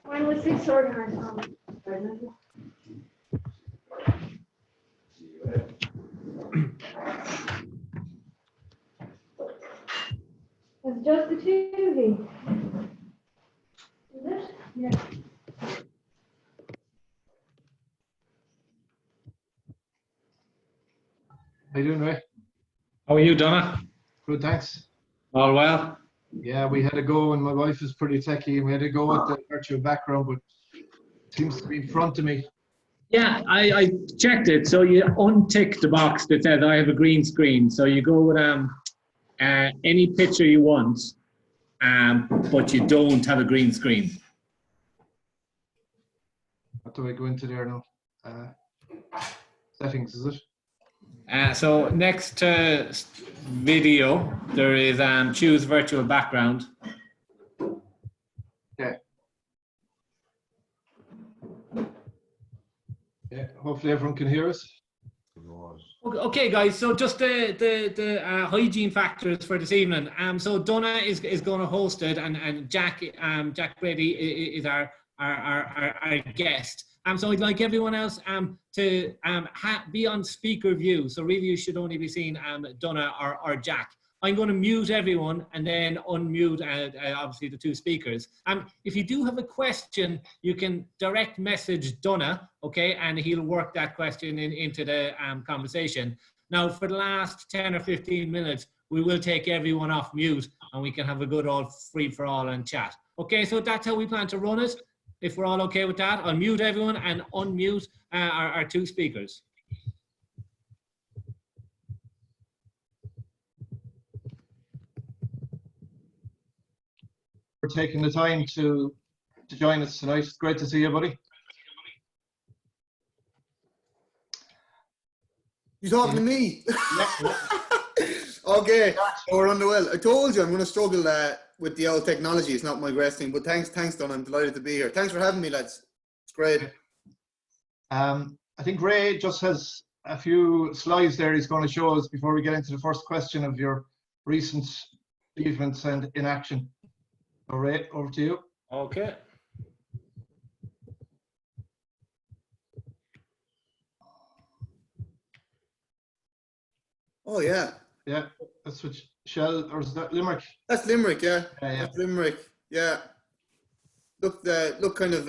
Mine was 6 organized. It's just the two. Is it? Yeah. How you doing, Ray? How are you, Donagh? Good, thanks. All well? Yeah, we had a go, and my wife is pretty techie, and we had a go at the virtual background, but it seems to be in front of me. Yeah, I checked it. So you untick the box that says I have a green screen. So you go with any picture you want, but you don't have a green screen. What do I go into there now? Settings, is it? So next to video, there is choose virtual background. Okay. Yeah, hopefully everyone can hear us. Okay, guys. So just the hygiene factors for this evening. So Donagh is going to host it, and Jack Brady is our guest. So I'd like everyone else to be on speaker view. So really, you should only be seeing Donagh or Jack. I'm going to mute everyone and then unmute obviously the two speakers. If you do have a question, you can direct message Donagh, okay, and he'll work that question into the conversation. Now, for the last 10 or 15 minutes, we will take everyone off mute and we can have a good old free for all and chat. Okay, so that's how we plan to run it. If we're all okay with that, I'll mute everyone and unmute our two speakers. For taking the time to join us tonight. It's great to see you, buddy. You talking to me? Yeah. Okay, we're on the well. I told you I'm going to struggle with the old technology. It's not my best thing, but thanks, Don. I'm delighted to be here. Thanks for having me, lads. It's great. I think Ray just has a few slides there he's going to show us before we get into the first question of your recent achievements and in action. So Ray, over to you. Okay. Oh yeah. Yeah, that's what Shell, or is that Limerick? That's Limerick, yeah. Yeah. That's Limerick, yeah. Look kind of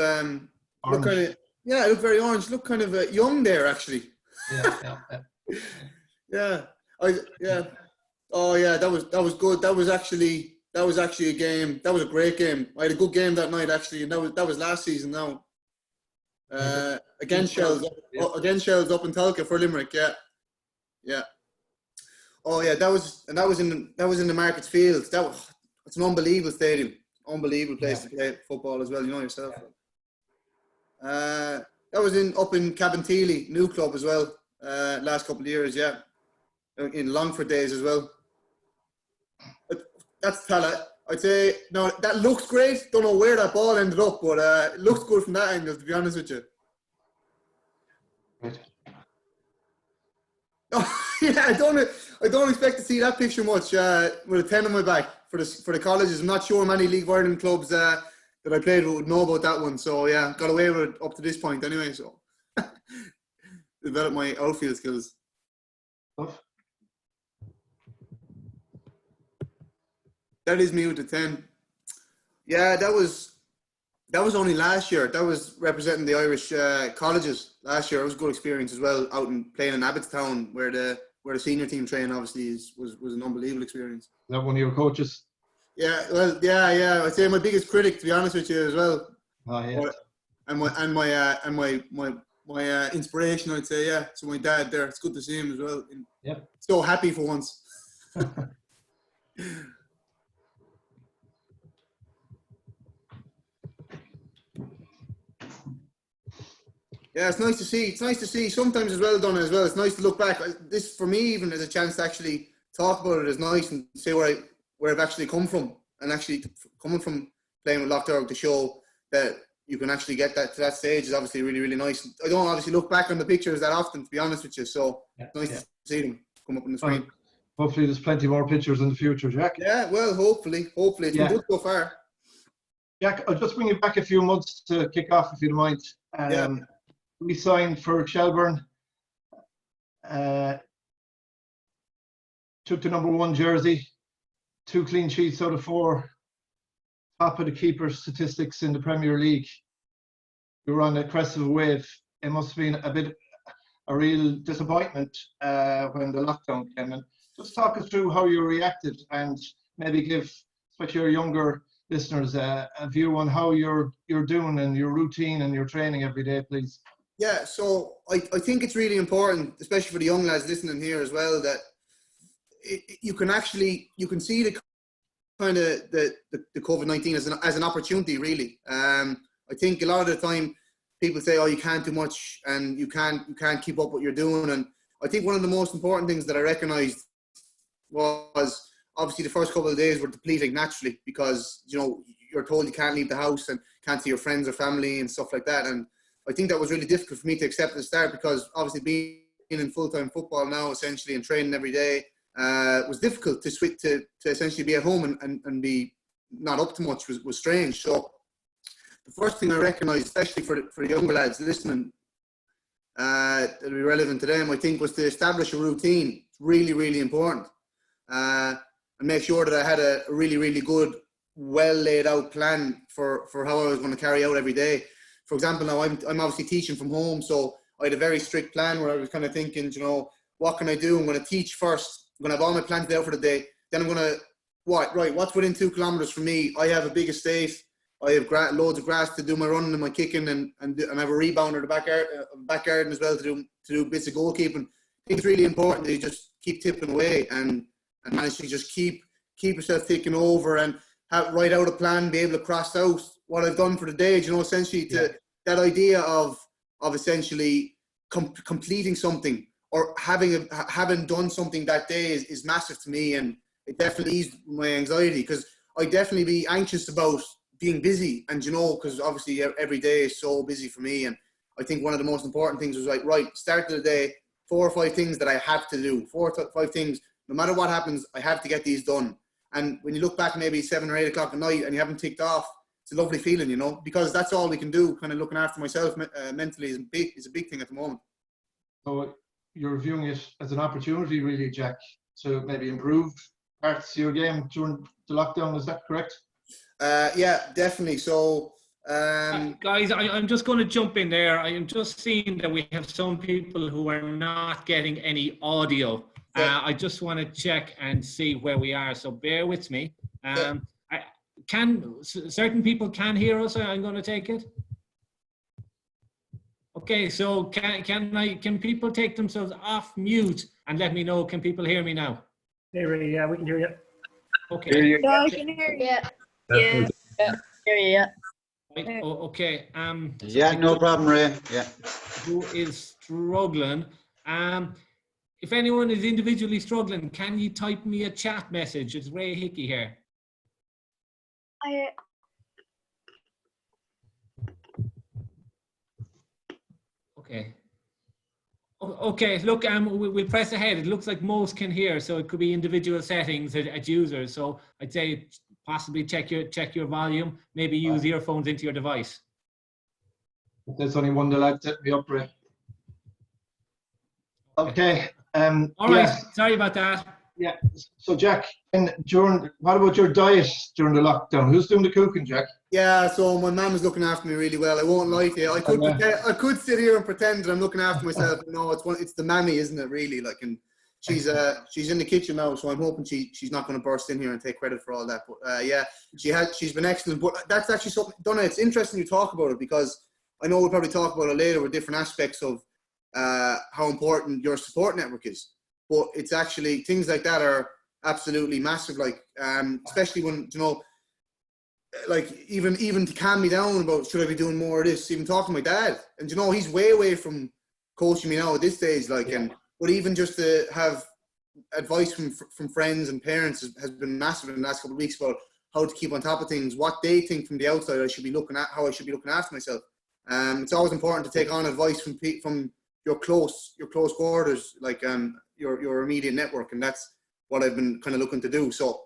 yeah, look very orange. Look kind of young there, actually. Yeah. Yeah. Oh yeah, that was good. That was actually a game. That was a great game. I had a good game that night, actually, and that was last season now. Against Shells up in Talca for Limerick, yeah. Oh yeah, that was in the Markets Field. It's an unbelievable stadium, unbelievable place to play football as well. You know yourself. That was up in Cabinteely, new club as well. Last couple of years, yeah, in Longford days as well. That's Tala. I'd say no. That looks great. Don't know where that ball ended up, but it looks good from that angle. To be honest with you. Right. Oh, yeah, I don't expect to see that picture much with a 10 on my back for the colleges. I'm not sure many League of Ireland clubs that I played with would know about that one. So yeah, got away with it up to this point anyway. So develop my outfield skills. That is me with the 10. Yeah, that was only last year. That was representing the Irish colleges last year. It was a good experience as well, out and playing in Abbottstown, where the senior team training obviously was an unbelievable experience. Is that one of your coaches? Yeah, well, yeah. I'd say my biggest critic, to be honest with you, as well. Oh yeah. And my inspiration, I'd say, yeah. So my dad there. It's good to see him as well. Yep. So happy for once. Yeah, it's nice to see. It's nice to see sometimes as well, Donagh, as well. It's nice to look back. This, for me, even as a chance to actually talk about it, is nice and say where I've actually come from, and actually coming from playing with Lough Derg to show that you can actually get to that stage is obviously really, really nice. I don't obviously look back on the pictures that often, to be honest with you. So it's nice to see them come up on the screen. Hopefully, there's plenty more pictures in the future, Jack. Yeah, well, hopefully it's been good so far. Jack, I'll just bring you back a few months to kick off, if you don't mind. Yeah. We signed for Shelburne. Took the #1 jersey, 2 clean sheets out of 4, top of the keeper statistics in the Premier League. You were on the crest of a wave. It must have been a real disappointment when the lockdown came in. Just talk us through how you reacted and maybe give, especially your younger listeners, a view on how you're doing and your routine and your training every day, please. Yeah, so I think it's really important, especially for the young lads listening here as well, that you can see the kind of the COVID-19 as an opportunity, really. I think a lot of the time people say, oh, you can't do much and you can't keep up what you're doing. And I think one of the most important things that I recognized was obviously the first couple of days were depleting naturally, because, you know, you're told you can't leave the house and can't see your friends or family and stuff like that. And I think that was really difficult for me to accept at the start, because obviously being in full-time football now essentially and training every day was difficult to switch to essentially be at home and be not up to much was strange. So the first thing I recognised, especially for the younger lads listening, that'll be relevant to them, I think, was to establish a routine. It's really, really important. And make sure that I had a really, really good, well laid out plan for how I was going to carry out every day. For example, now I'm obviously teaching from home, so I had a very strict plan where I was kind of thinking, you know, what can I do? I'm going to teach first. I'm going to have all my plans out for the day. Then I'm going to, what's within 2 kilometres from me? I have a big estate. I have loads of grass to do my running and my kicking, and I have a rebounder, the back garden as well to do bits of goalkeeping. I think it's really important that you just keep tipping away and manage to just keep yourself ticking over and write out a plan, be able to cross out what I've done for the day. You know, essentially that idea of essentially completing something or having done something that day is massive to me, and it definitely eased my anxiety, because I definitely be anxious about being busy, and you know, because obviously every day is so busy for me. And I think one of the most important things was like, start of the day, 4 or 5 things that I have to do, 4 or 5 things, no matter what happens, I have to get these done. And when you look back maybe 7 or 8 o'clock at night and you haven't ticked off, it's a lovely feeling, you know, because that's all we can do. Kind of looking after myself mentally is a big thing at the moment. So you're viewing it as an opportunity, really, Jack, to maybe improve parts of your game during the lockdown. Is that correct? Yeah, definitely. So, guys, I'm just going to jump in there. I am just seeing that we have some people who are not getting any audio. I just want to check and see where we are. So bear with me. Certain people can hear us? I'm going to take it. Okay, so can people take themselves off mute and let me know? Can people hear me now? Hey, Ray, yeah, we can hear you. Okay. Yeah, I can hear you. Yeah. Hear you. Right, okay. Yeah, no problem, Ray. Yeah. Who is struggling? If anyone is individually struggling, can you type me a chat message? It's Ray Hickey here. Okay. Okay, look, we'll press ahead. It looks like most can hear, so it could be individual settings at users. So I'd say possibly check your volume, maybe use earphones into your device. There's only one the lad set me up, Ray. Okay. All right, sorry about that. Yeah. So Jack, what about your diet during the lockdown? Who's doing the cooking, Jack? Yeah, so my mum is looking after me really well. I won't lie to you. I could sit here and pretend that I'm looking after myself. No, it's the mammy, isn't it? Really, like, and she's in the kitchen now, so I'm hoping she's not going to burst in here and take credit for all that. But yeah, she's been excellent. But that's actually something, Donagh, it's interesting you talk about it, because I know we'll probably talk about it later with different aspects of how important your support network is. But it's actually, things like that are absolutely massive, like, especially when, you know, like even to calm me down about should I be doing more of this, even talking to my dad. And, you know, he's way away from coaching me now at this stage, like, but even just to have advice from friends and parents has been massive in the last couple of weeks about how to keep on top of things, what they think from the outside I should be looking at, how I should be looking after myself. It's always important to take on advice from your close quarters, like your immediate network, and that's what I've been kind of looking to do. So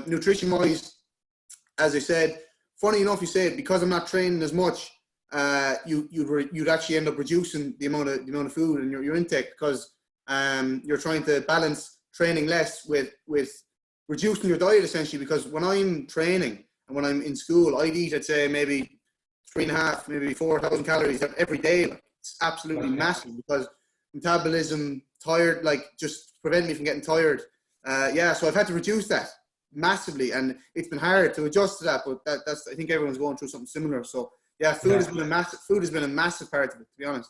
nutrition wise, as I said, funny enough, you say it, because I'm not training as much. You'd actually end up reducing the amount of food in your intake, because you're trying to balance training less with reducing your diet essentially. Because when I'm training and when I'm in school, I'd eat, I'd say maybe 3.5, maybe 4,000 calories every day. Like, it's absolutely massive, because metabolism, tired, like just prevent me from getting tired. So I've had to reduce that massively, and it's been hard to adjust to that. But that's I think everyone's going through something similar. So yeah, food has been a massive part of it, to be honest.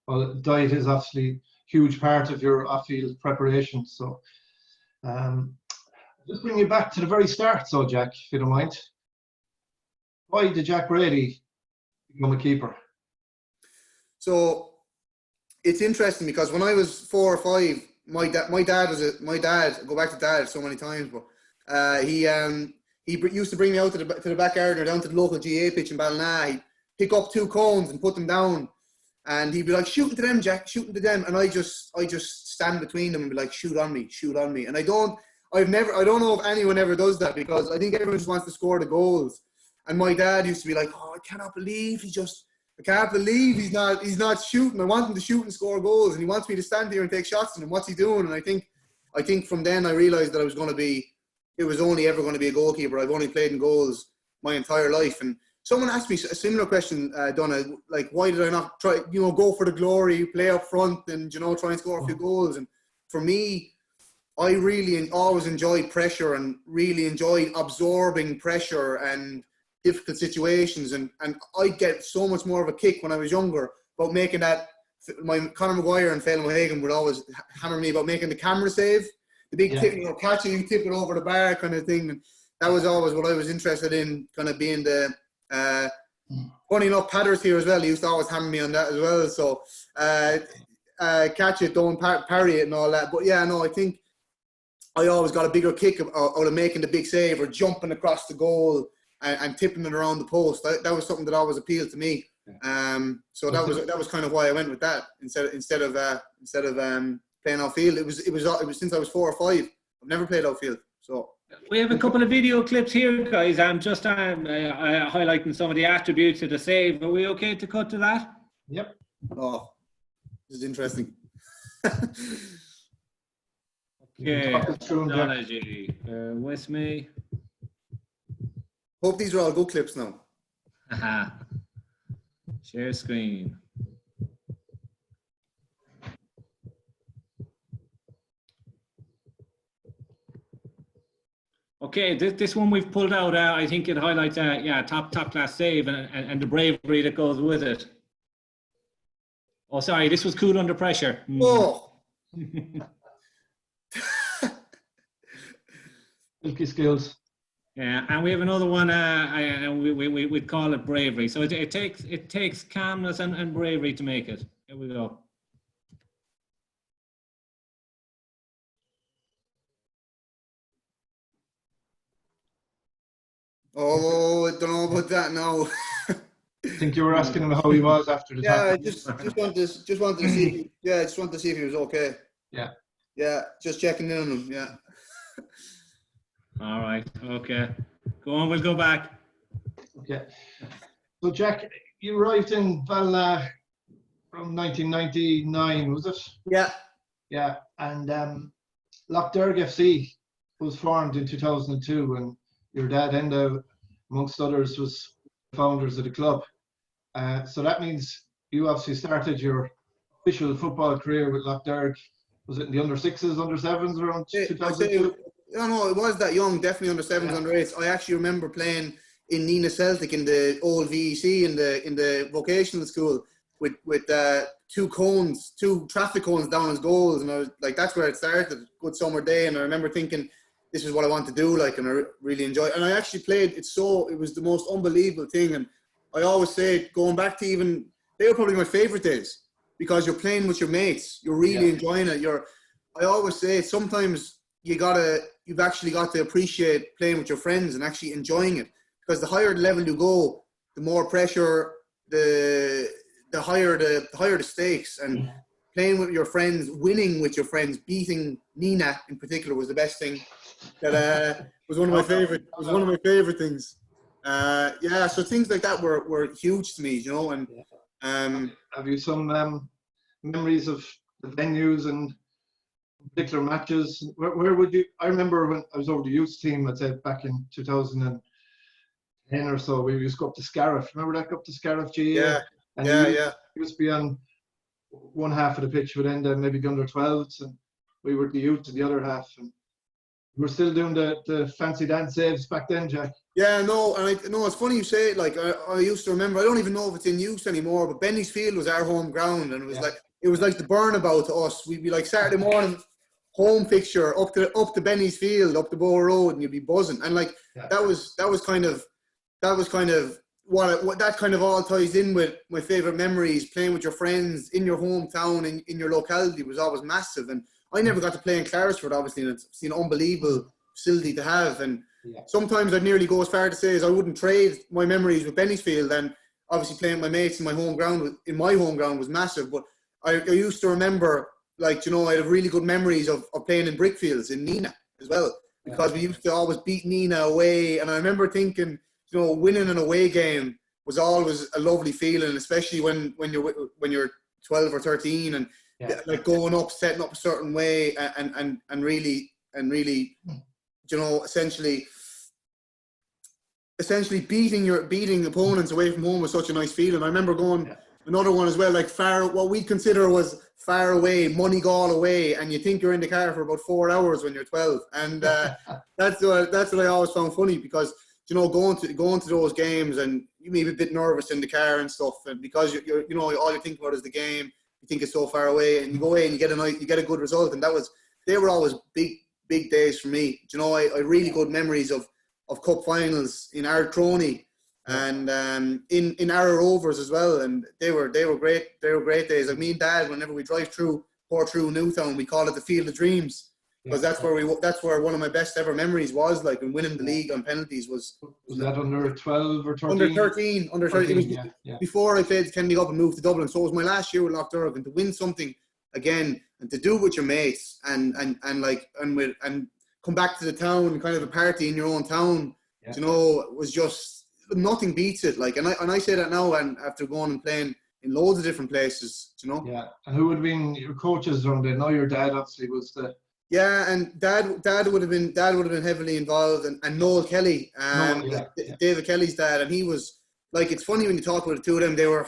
Well, diet is obviously a huge part of your off-field preparation. So just bring you back to the very start, so Jack, if you don't mind. Why did Jack Brady become a keeper? So it's interesting, because when I was 4 or 5, my dad, I go back to dad so many times, but he used to bring me out to the back garden or down to the local GA pitch in Ballina. He'd pick up 2 cones and put them down, and he'd be like, "Shooting to them, Jack, shooting to them," and I just stand between them and be like, "Shoot on me, shoot on me." And I don't know if anyone ever does that, because I think everyone just wants to score the goals. And my dad used to be like, "Oh, I can't believe he's not shooting. I want him to shoot and score goals, and he wants me to stand here and take shots. And what's he doing?" And I think from then I realised that it was only ever going to be a goalkeeper. I've only played in goals my entire life. And someone asked me a similar question, Donagh, like, why did I not try, go for the glory, play up front, and try and score a few goals? And for me, I really always enjoyed pressure, and really enjoyed absorbing pressure and difficult situations, and I get so much more of a kick when I was younger about making that. My Conor Maguire and Phelan O'Hagan would always hammer me about making the camera save, the big tip, catching you, tip it over the bar kind of thing. And that was always what I was interested in, kind of being the. Funny enough, Patters here as well. He used to always hammer me on that as well. So catch it, don't parry it, and all that. But yeah, no, I think I always got a bigger kick out of making the big save or jumping across the goal and tipping it around the post. That was something that always appealed to me. So that was kind of why I went with that instead of playing outfield. It was since I was 4 or 5. I've never played outfield. So we have a couple of video clips here, guys. I'm just highlighting some of the attributes of the save. Are we okay to cut to that? Yep. Oh, this is interesting. Okay, Donagh G, with me. Hope these are all good clips now. Haha. Share screen. Okay, this one we've pulled out. I think it highlights, top class save and the bravery that goes with it. Oh, sorry, this was cool under pressure. Oh. Milky skills. Yeah, and we have another one, and we call it bravery. So it takes calmness and bravery to make it. Here we go. Oh, I don't know about that now. I think you were asking him how he was after the Yeah, tackle. just wanted to see. Yeah, just wanted to see if he was okay. Yeah. Yeah, just checking in on him. Yeah. All right. Okay. Go on. We'll go back. Okay. So, Jack, you arrived in Ballina from 1999, was it? Yeah. Yeah. And Lough Derg FC was formed in 2002, and your dad, Enda, amongst others, was the founders of the club. So that means you obviously started your official football career with Lough Derg. Was it in the under 6s, under 7s around 2002? No, it was that young, definitely under 7s, under 8s. I actually remember playing in Nina Celtic in the old VEC in the vocational school with 2 traffic cones down as goals, and I was like, that's where it started. Good summer day, and I remember thinking, this is what I want to do, like, and I really enjoyed it. And I actually played it, it was the most unbelievable thing. And I always say, going back to they were probably my favourite days, because you're playing with your mates, you're really enjoying it. I always say, sometimes you've actually got to appreciate playing with your friends and actually enjoying it, because the higher the level you go, the more pressure, the higher the stakes. And playing with your friends, winning with your friends, beating Nina in particular was the best thing. That was one of my favorite things. Yeah, so things like that were huge to me, you know. And Have you some memories of the venues and particular matches? Where would you? I remember when I was over the youth team, I'd say back in 2010 or so, we used to go up to Scariff. Remember that, go up to Scariff GA? yeah, And yeah, you yeah. used to be on one half of the pitch, but then maybe the under 12s, and we were the youth to the other half. And we were still doing the fancy dance saves back then, Jack. Yeah, no, and it's funny you say it. Like I used to remember. I don't even know if it's in use anymore. But Benny's Field was our home ground, and it was like the burnabout to us. We'd be like Saturday morning home fixture up to Benny's Field, up the Bow Road, and you'd be buzzing. And like that was kind of what that kind of all ties in with my favorite memories. Playing with your friends in your hometown, in your locality, was always massive. And I never got to play in Claresford, obviously, and it's an unbelievable facility to have. And sometimes I'd nearly go as far to say as I wouldn't trade my memories with Benny's Field. And obviously playing with my mates in my home ground was massive. But I used to remember, like, you know, I have really good memories of playing in Brickfields in Nina as well, because we used to always beat Nina away. And I remember thinking, you know, winning an away game was always a lovely feeling, especially when you're 12 or 13 and like going up, setting up a certain way, and really, you know, essentially beating opponents away from home was such a nice feeling. I remember going another one as well, like what we consider was far away, Moneygall away, and you think you're in the car for about 4 hours when you're 12, and that's what I always found funny, because, you know, going to those games and you may be a bit nervous in the car and stuff, and because you're you know, all you think about is the game. You think it's so far away, and you go away and you get a good result, and they were always big days for me. You know, I really good memories of cup finals in Ardcroney and in Arrow Rovers as well, and they were great. They were great days. Like me and Dad, whenever we drive through Newtown, we call it the Field of Dreams, because that's where one of my best ever memories was, like, and winning the league on penalties was that under 12 or 13? Under 13. It was before I played Kennedy Cup and moved to Dublin, so it was my last year with Lough Derg, and to win something again and to do it with your mates and come back to the town and kind of a party in your own town, you know, it was just, nothing beats it. Like, and I say that now, and after going and playing in loads of different places, you know. Yeah, and who would have been your coaches around there? Now your dad obviously was the. Yeah, and Dad would have been heavily involved, and Noel Kelly, David Kelly's dad, and he was like, it's funny when you talk about the two of them. They were,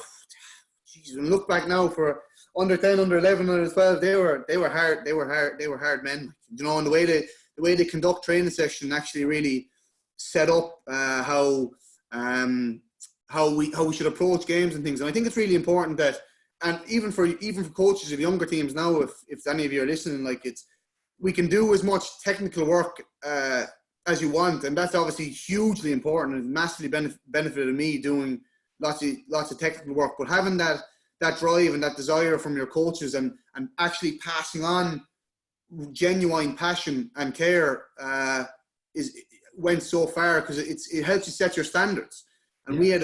geez, when I look back now, for under 10, under 11, under 12, they were hard men, you know. And the way they conduct training session actually really set up how we should approach games and things. And I think it's really important that, and even for coaches of younger teams now, if any of you are listening, like, we can do as much technical work as you want, and that's obviously hugely important and massively benefited me doing lots of technical work. But having that drive and that desire from your coaches and actually passing on genuine passion and care went so far, because it helps you set your standards. And we had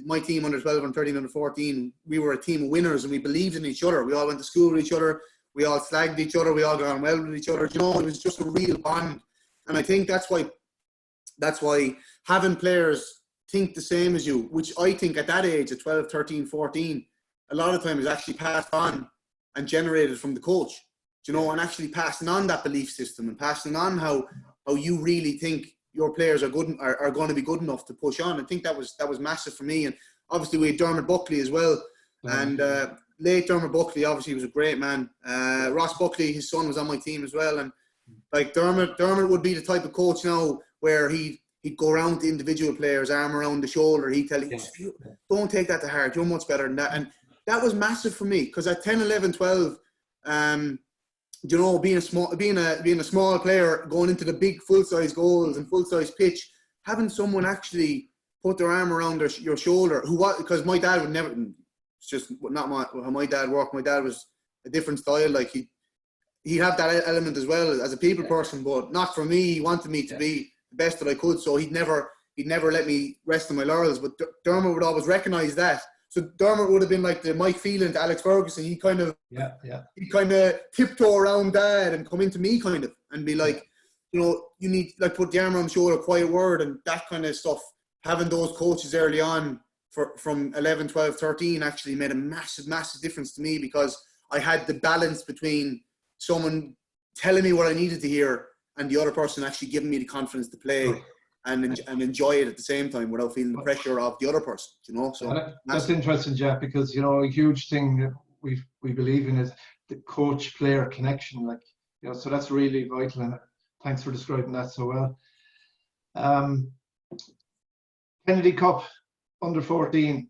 my team under 12, under 13, under 14. We were a team of winners, and we believed in each other. We all went to school with each other. We all slagged each other. We all got on well with each other. You know, it was just a real bond. And I think that's why having players think the same as you, which I think at that age, at 12, 13, 14, a lot of time is actually passed on and generated from the coach. You know, and actually passing on that belief system and passing on how you really think your players are going to be good enough to push on. I think that was massive for me. And obviously we had Dermot Buckley as well. And late Dermot Buckley obviously was a great man. Ross Buckley, his son, was on my team as well. And like Dermot would be the type of coach now where he'd go around to individual players, arm around the shoulder. He'd tell you, don't take that to heart. You're much better than that. And that was massive for me, because at 10, 11, 12, you know, being a small player, going into the big full-size goals and full-size pitch, having someone actually put their arm around your shoulder, because my dad would never. It's just not how my dad worked. My dad was a different style. Like, he had that element as well as a people person, but not for me. He wanted me to be the best that I could, so he'd never let me rest on my laurels. But Dermot would always recognise that. So Dermot would have been like the Mike Phelan to Alex Ferguson. He kind of tiptoe around Dad and come into me kind of and be like, you know, you need, like, put the arm around the shoulder, quiet word, and that kind of stuff having those coaches early on from 11, 12, 13 actually made a massive difference to me, because I had the balance between someone telling me what I needed to hear and the other person actually giving me the confidence to play and enjoy it at the same time without feeling the pressure of the other person, you know. So that's interesting, Jack, because, you know, a huge thing that we believe in is the coach-player connection, like, you know, so that's really vital, and thanks for describing that so well. Kennedy Cup under 14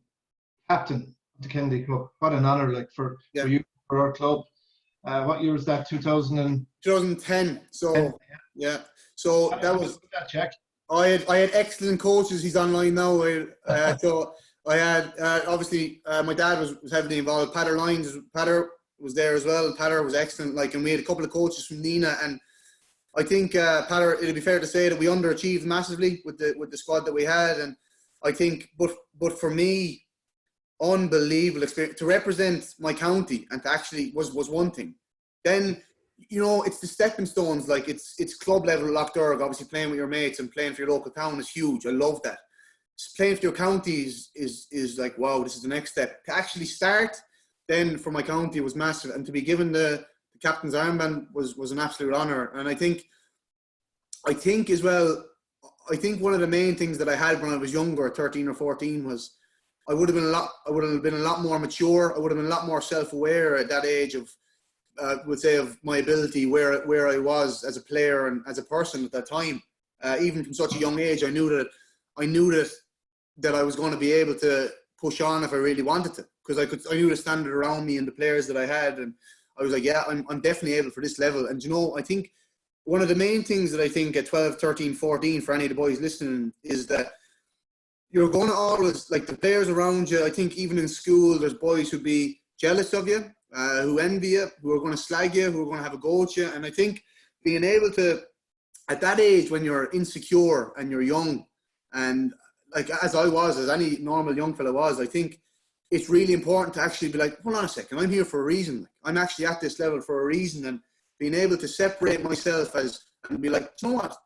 captain of the Kennedy Cup. What an honour, like, for you, for our club. What year was that? 2010. So yeah. So that was that, Jack. I had excellent coaches. He's online now. So I had obviously my dad was heavily involved. Patter was there as well. Patter was excellent. Like, and we had a couple of coaches from Nina, and I think Patter. It'd be fair to say that we underachieved massively with the squad that we had, and I think, but for me, unbelievable experience to represent my county and to actually was one thing. Then, you know, it's the stepping stones. Like, it's club level, Lough Derg. Obviously, playing with your mates and playing for your local town is huge. I love that. Playing for your county is like, wow, this is the next step. To actually start then for my county was massive, and to be given the captain's armband was an absolute honour. And I think as well, I think one of the main things that I had when I was younger, 13 or 14, was I would have been a lot more mature. I would have been a lot more self-aware at that age of, would say, of my ability, where I was as a player and as a person at that time. Even from such a young age, I knew that I was going to be able to push on if I really wanted to, because I knew the standard around me and the players that I had, and I was like, yeah, I'm definitely able for this level. And, you know, I think one of the main things that I think at 12, 13, 14, for any of the boys listening, is that you're going to always, like, the players around you, I think even in school, there's boys who be jealous of you, who envy you, who are going to slag you, who are going to have a go at you. And I think being able to, at that age when you're insecure and you're young, and like as I was, as any normal young fella was, I think it's really important to actually be like, hold on a second, I'm here for a reason. Like, I'm actually at this level for a reason, and being able to separate myself and be like, you know what,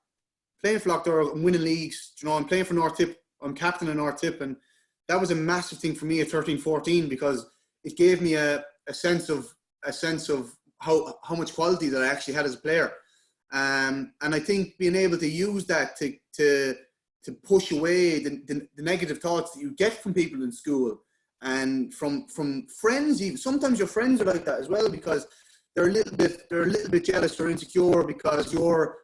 playing for Lough Derg, I'm winning leagues, you know, I'm playing for North Tip, I'm captain of North Tip, and that was a massive thing for me at 13, 14, because it gave me a sense of how much quality that I actually had as a player. And I think being able to use that to push away the negative thoughts that you get from people in school and from friends. Even sometimes your friends are like that as well, because they're a little bit jealous or insecure because you're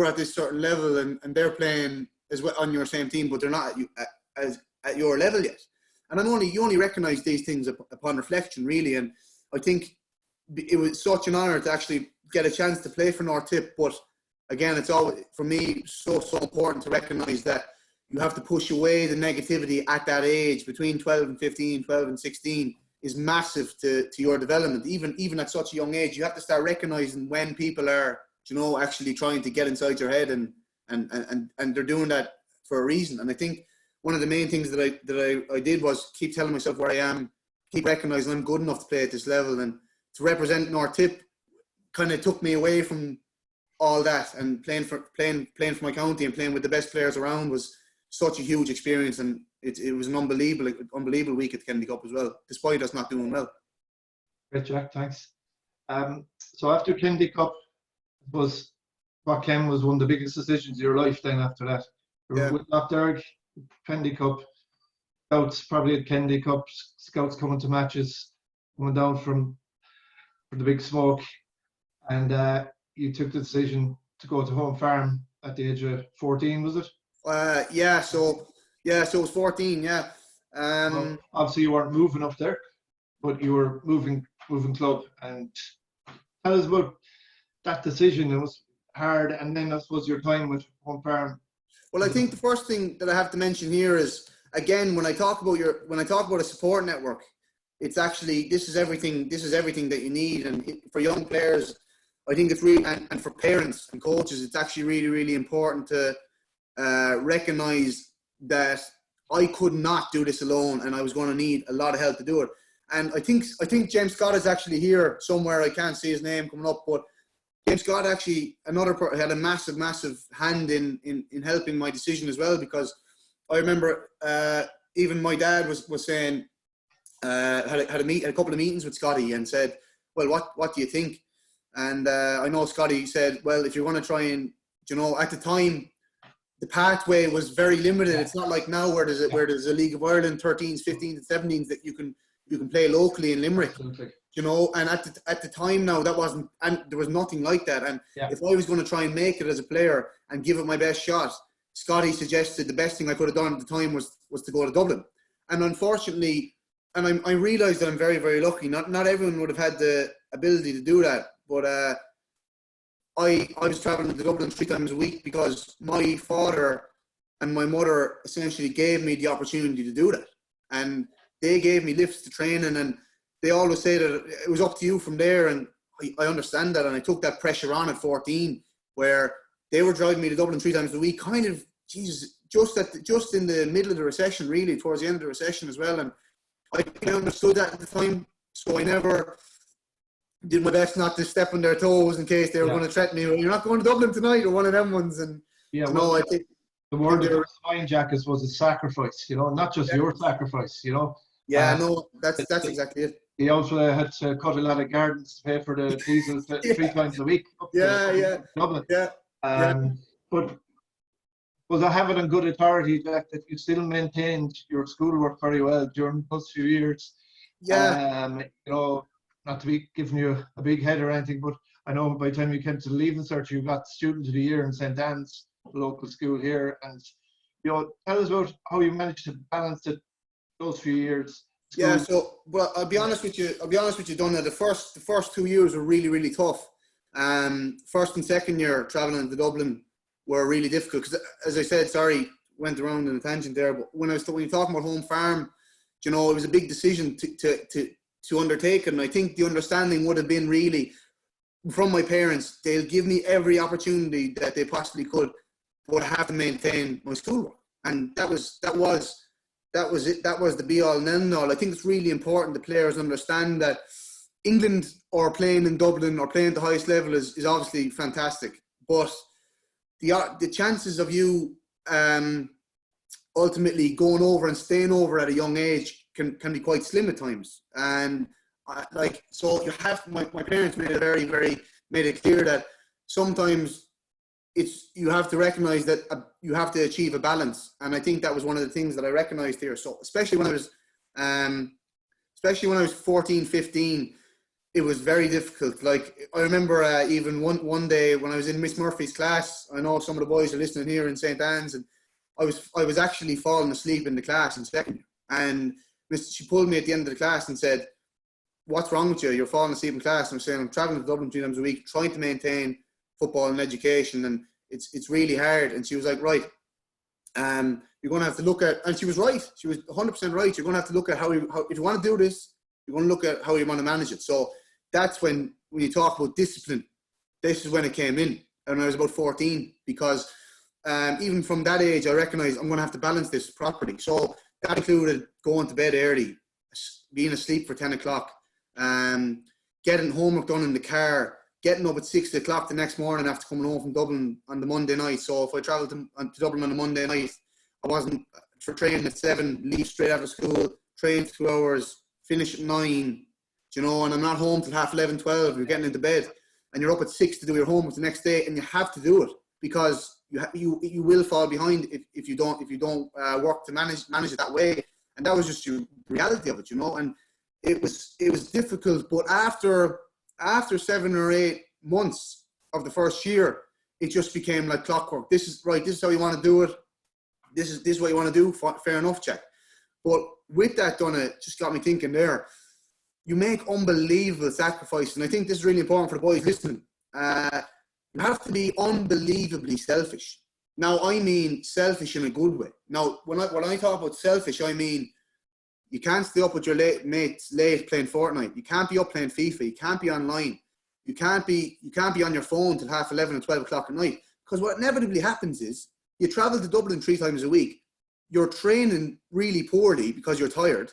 at this certain level and they're playing as well on your same team, but they're not at your level yet. And you only recognise these things upon reflection, really. And I think it was such an honour to actually get a chance to play for North Tip. But again, it's always, for me, so important to recognise that you have to push away the negativity at that age. Between 12 and 15, 12 and 16 is massive to your development. Even at such a young age, you have to start recognising when people are, you know, actually trying to get inside your head, and they're doing that for a reason. And I think one of the main things that I did was keep telling myself where I am, keep recognising I'm good enough to play at this level, and to represent North Tip kind of took me away from all that, and playing for my county and playing with the best players around was such a huge experience, and it was an unbelievable week at the Kennedy Cup as well, despite us not doing well. Great, Jack, thanks. So after Kennedy Cup, was what came was one of the biggest decisions of your life then after that. Yeah. With Lough Derg, Kennedy Cup, scouts probably at Kennedy Cup, scouts coming to matches, coming down from the big smoke, and you took the decision to go to home farm at the age of 14, was it? So it was 14, yeah. Well, obviously you weren't moving up there, but you were moving club. And tell us about that decision. It was hard, and then I suppose your time with home farm. Well, I think the first thing that I have to mention here is, again, when I talk about a support network, it's actually, this is everything that you need. And for young players, I think it's really, and for parents and coaches, it's actually really, really important to recognise that I could not do this alone, and I was going to need a lot of help to do it. And I think James Scott is actually here somewhere. I can't see his name coming up, but James Scott actually had a massive hand in helping my decision as well, because I remember even my dad was saying, had a couple of meetings with Scotty and said, well, what do you think? And I know Scotty said, well, if you're going to try and, at the time, the pathway was very limited. It's not like now where there's a League of Ireland 13s, 15s, 17s that you can play locally in Limerick. Absolutely. And at the time now that wasn't, and there was nothing like that. And if I was going to try and make it as a player and give it my best shot, Scotty suggested the best thing I could have done at the time was to go to Dublin. And unfortunately, and I realised that I'm very, very lucky. Not everyone would have had the ability to do that, but I was travelling to Dublin 3 times a week because my father and my mother essentially gave me the opportunity to do that. And they gave me lifts to training, and they always say that it was up to you from there. And I understand that, and I took that pressure on at 14, where they were driving me to Dublin 3 times a week, kind of, Jesus, just in the middle of the recession, really, towards the end of the recession as well. And I understood that at the time, so I never did my best not to step on their toes in case they were going to threaten me. You're not going to Dublin tonight, or one of them ones. And I think the word that comes to mind, Jack, was a sacrifice. Not just your sacrifice. Yeah, no, that's exactly it. He also had to cut a lot of gardens to pay for the diesel 3 times a week. Dublin. But was I have it on good authority, Jack, that you still maintained your schoolwork very well during those few years. Not to be giving you a big head or anything, but I know by the time you came to the Leaving Cert, you got Student of the Year in St. Anne's, the local school here. And, tell us about how you managed to balance it those few years. Yeah, so, well, I'll be honest with you, Donagh, the first 2 years were really, really tough. First and second year travelling to Dublin were really difficult because, as I said, went around in a tangent there, but when you're talking about home farm, it was a big decision to undertake, and I think the understanding would have been really from my parents, they'll give me every opportunity that they possibly could, but I have to maintain my schoolwork. And that was it. That was the be all and end all. I think it's really important the players understand that England or playing in Dublin or playing at the highest level is obviously fantastic, but the chances of you ultimately going over and staying over at a young age can be quite slim at times. And so you have, my parents made it clear that sometimes you have to recognize that you have to achieve a balance. And I think that was one of the things that I recognized here. So especially when I was 14, 15, it was very difficult. Like, I remember even one day when I was in Miss Murphy's class, I know some of the boys are listening here in St. Anne's, and I was actually falling asleep in the class in second year. And she pulled me at the end of the class and said, "What's wrong with you? You're falling asleep in class." And I'm saying, "I'm traveling to Dublin 3 times a week, trying to maintain football and education, and it's really hard." And she was like, "Right, you're going to have to look at," and she was right. She was 100% right. "You're going to have to look at how if you want to do this, you're going to look at how you want to manage it." So that's when you talk about discipline, this is when it came in. And I was about 14, because even from that age, I recognized I'm going to have to balance this properly. So that included going to bed early, being asleep for 10 o'clock, getting homework done in the car, getting up at 6 o'clock the next morning after coming home from Dublin on the Monday night. So if I travelled to Dublin on a Monday night, I wasn't for training at 7, leave straight after school, train 2 hours, finish at 9, and I'm not home till half 11, 12, you're getting into bed, and you're up at 6 to do your homework the next day, and you have to do it, because you will fall behind if you don't work to manage it that way. And that was just the reality of it, and it was difficult. But after 7 or 8 months of the first year, it just became like clockwork. This is right. This is how you want to do it. This is what you want to do. Fair enough, Jack. But with that done, it just got me thinking there. You make unbelievable sacrifices. And I think this is really important for the boys listening. You have to be unbelievably selfish. Now, I mean selfish in a good way. Now, when I talk about selfish, I mean you can't stay up with your mates late playing Fortnite. You can't be up playing FIFA. You can't be online. You can't be on your phone till half 11 or 12 o'clock at night. Because what inevitably happens is you travel to Dublin 3 times a week. You're training really poorly because you're tired,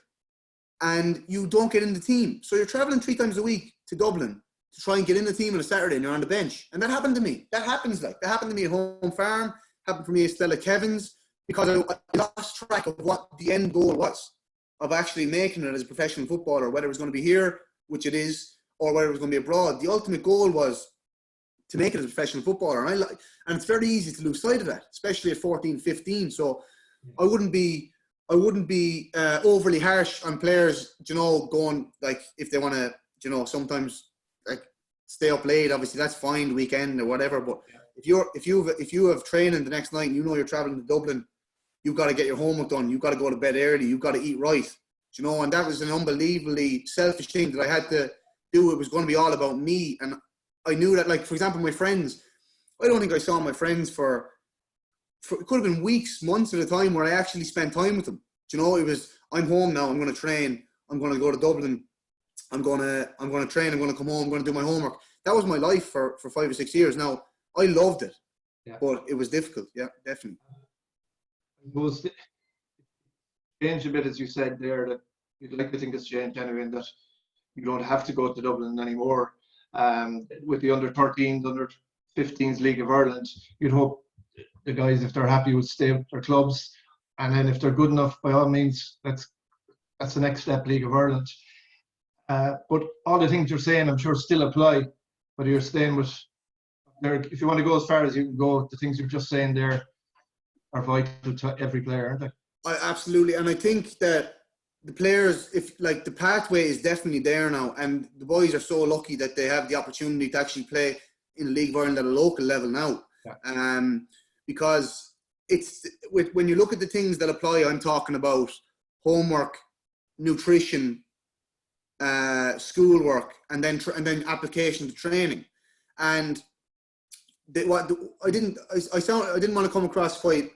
and you don't get in the team. So you're traveling 3 times a week to Dublin to try and get in the team on a Saturday, and you're on the bench. And that happened to me. That happened to me at Home Farm. Happened for me at Stella Kevin's. because I lost track of what the end goal was of actually making it as a professional footballer, whether it was going to be here, which it is, or whether it was going to be abroad. The ultimate goal was to make it as a professional footballer. And it's very easy to lose sight of that, especially at 14, 15. So I wouldn't be overly harsh on players, going like if they want to, sometimes like stay up late. Obviously, that's fine, weekend or whatever. But if you have training the next night, and you're traveling to Dublin, you've got to get your homework done. You've got to go to bed early. You've got to eat right. And that was an unbelievably selfish thing that I had to do. It was going to be all about me, and I knew that. Like, for example, my friends. I don't think I saw my friends for it could have been weeks, months at a time where I actually spent time with them. It was, I'm home now, I'm going to train, I'm going to go to Dublin, I'm going to train, I'm going to come home, I'm going to do my homework. That was my life for 5 or 6 years. Now, I loved it, but it was difficult. Yeah, definitely. It was changed a bit, as you said there, that you'd like to think it's changed anyway, and that you don't have to go to Dublin anymore. With the under 13s, under 15s League of Ireland, you'd hope the guys, if they're happy, would stay with their clubs, and then if they're good enough, by all means, that's the next step, League of Ireland. But all the things you're saying, I'm sure, still apply. Whether you're staying with, if you want to go as far as you can go, the things you're just saying there are vital to every player, aren't they? Absolutely, and I think that the players, the pathway is definitely there now, and the boys are so lucky that they have the opportunity to actually play in the League of Ireland at a local level now. Because when you look at the things that apply, I'm talking about homework, nutrition, schoolwork, and then application to training. And I didn't want to come across quite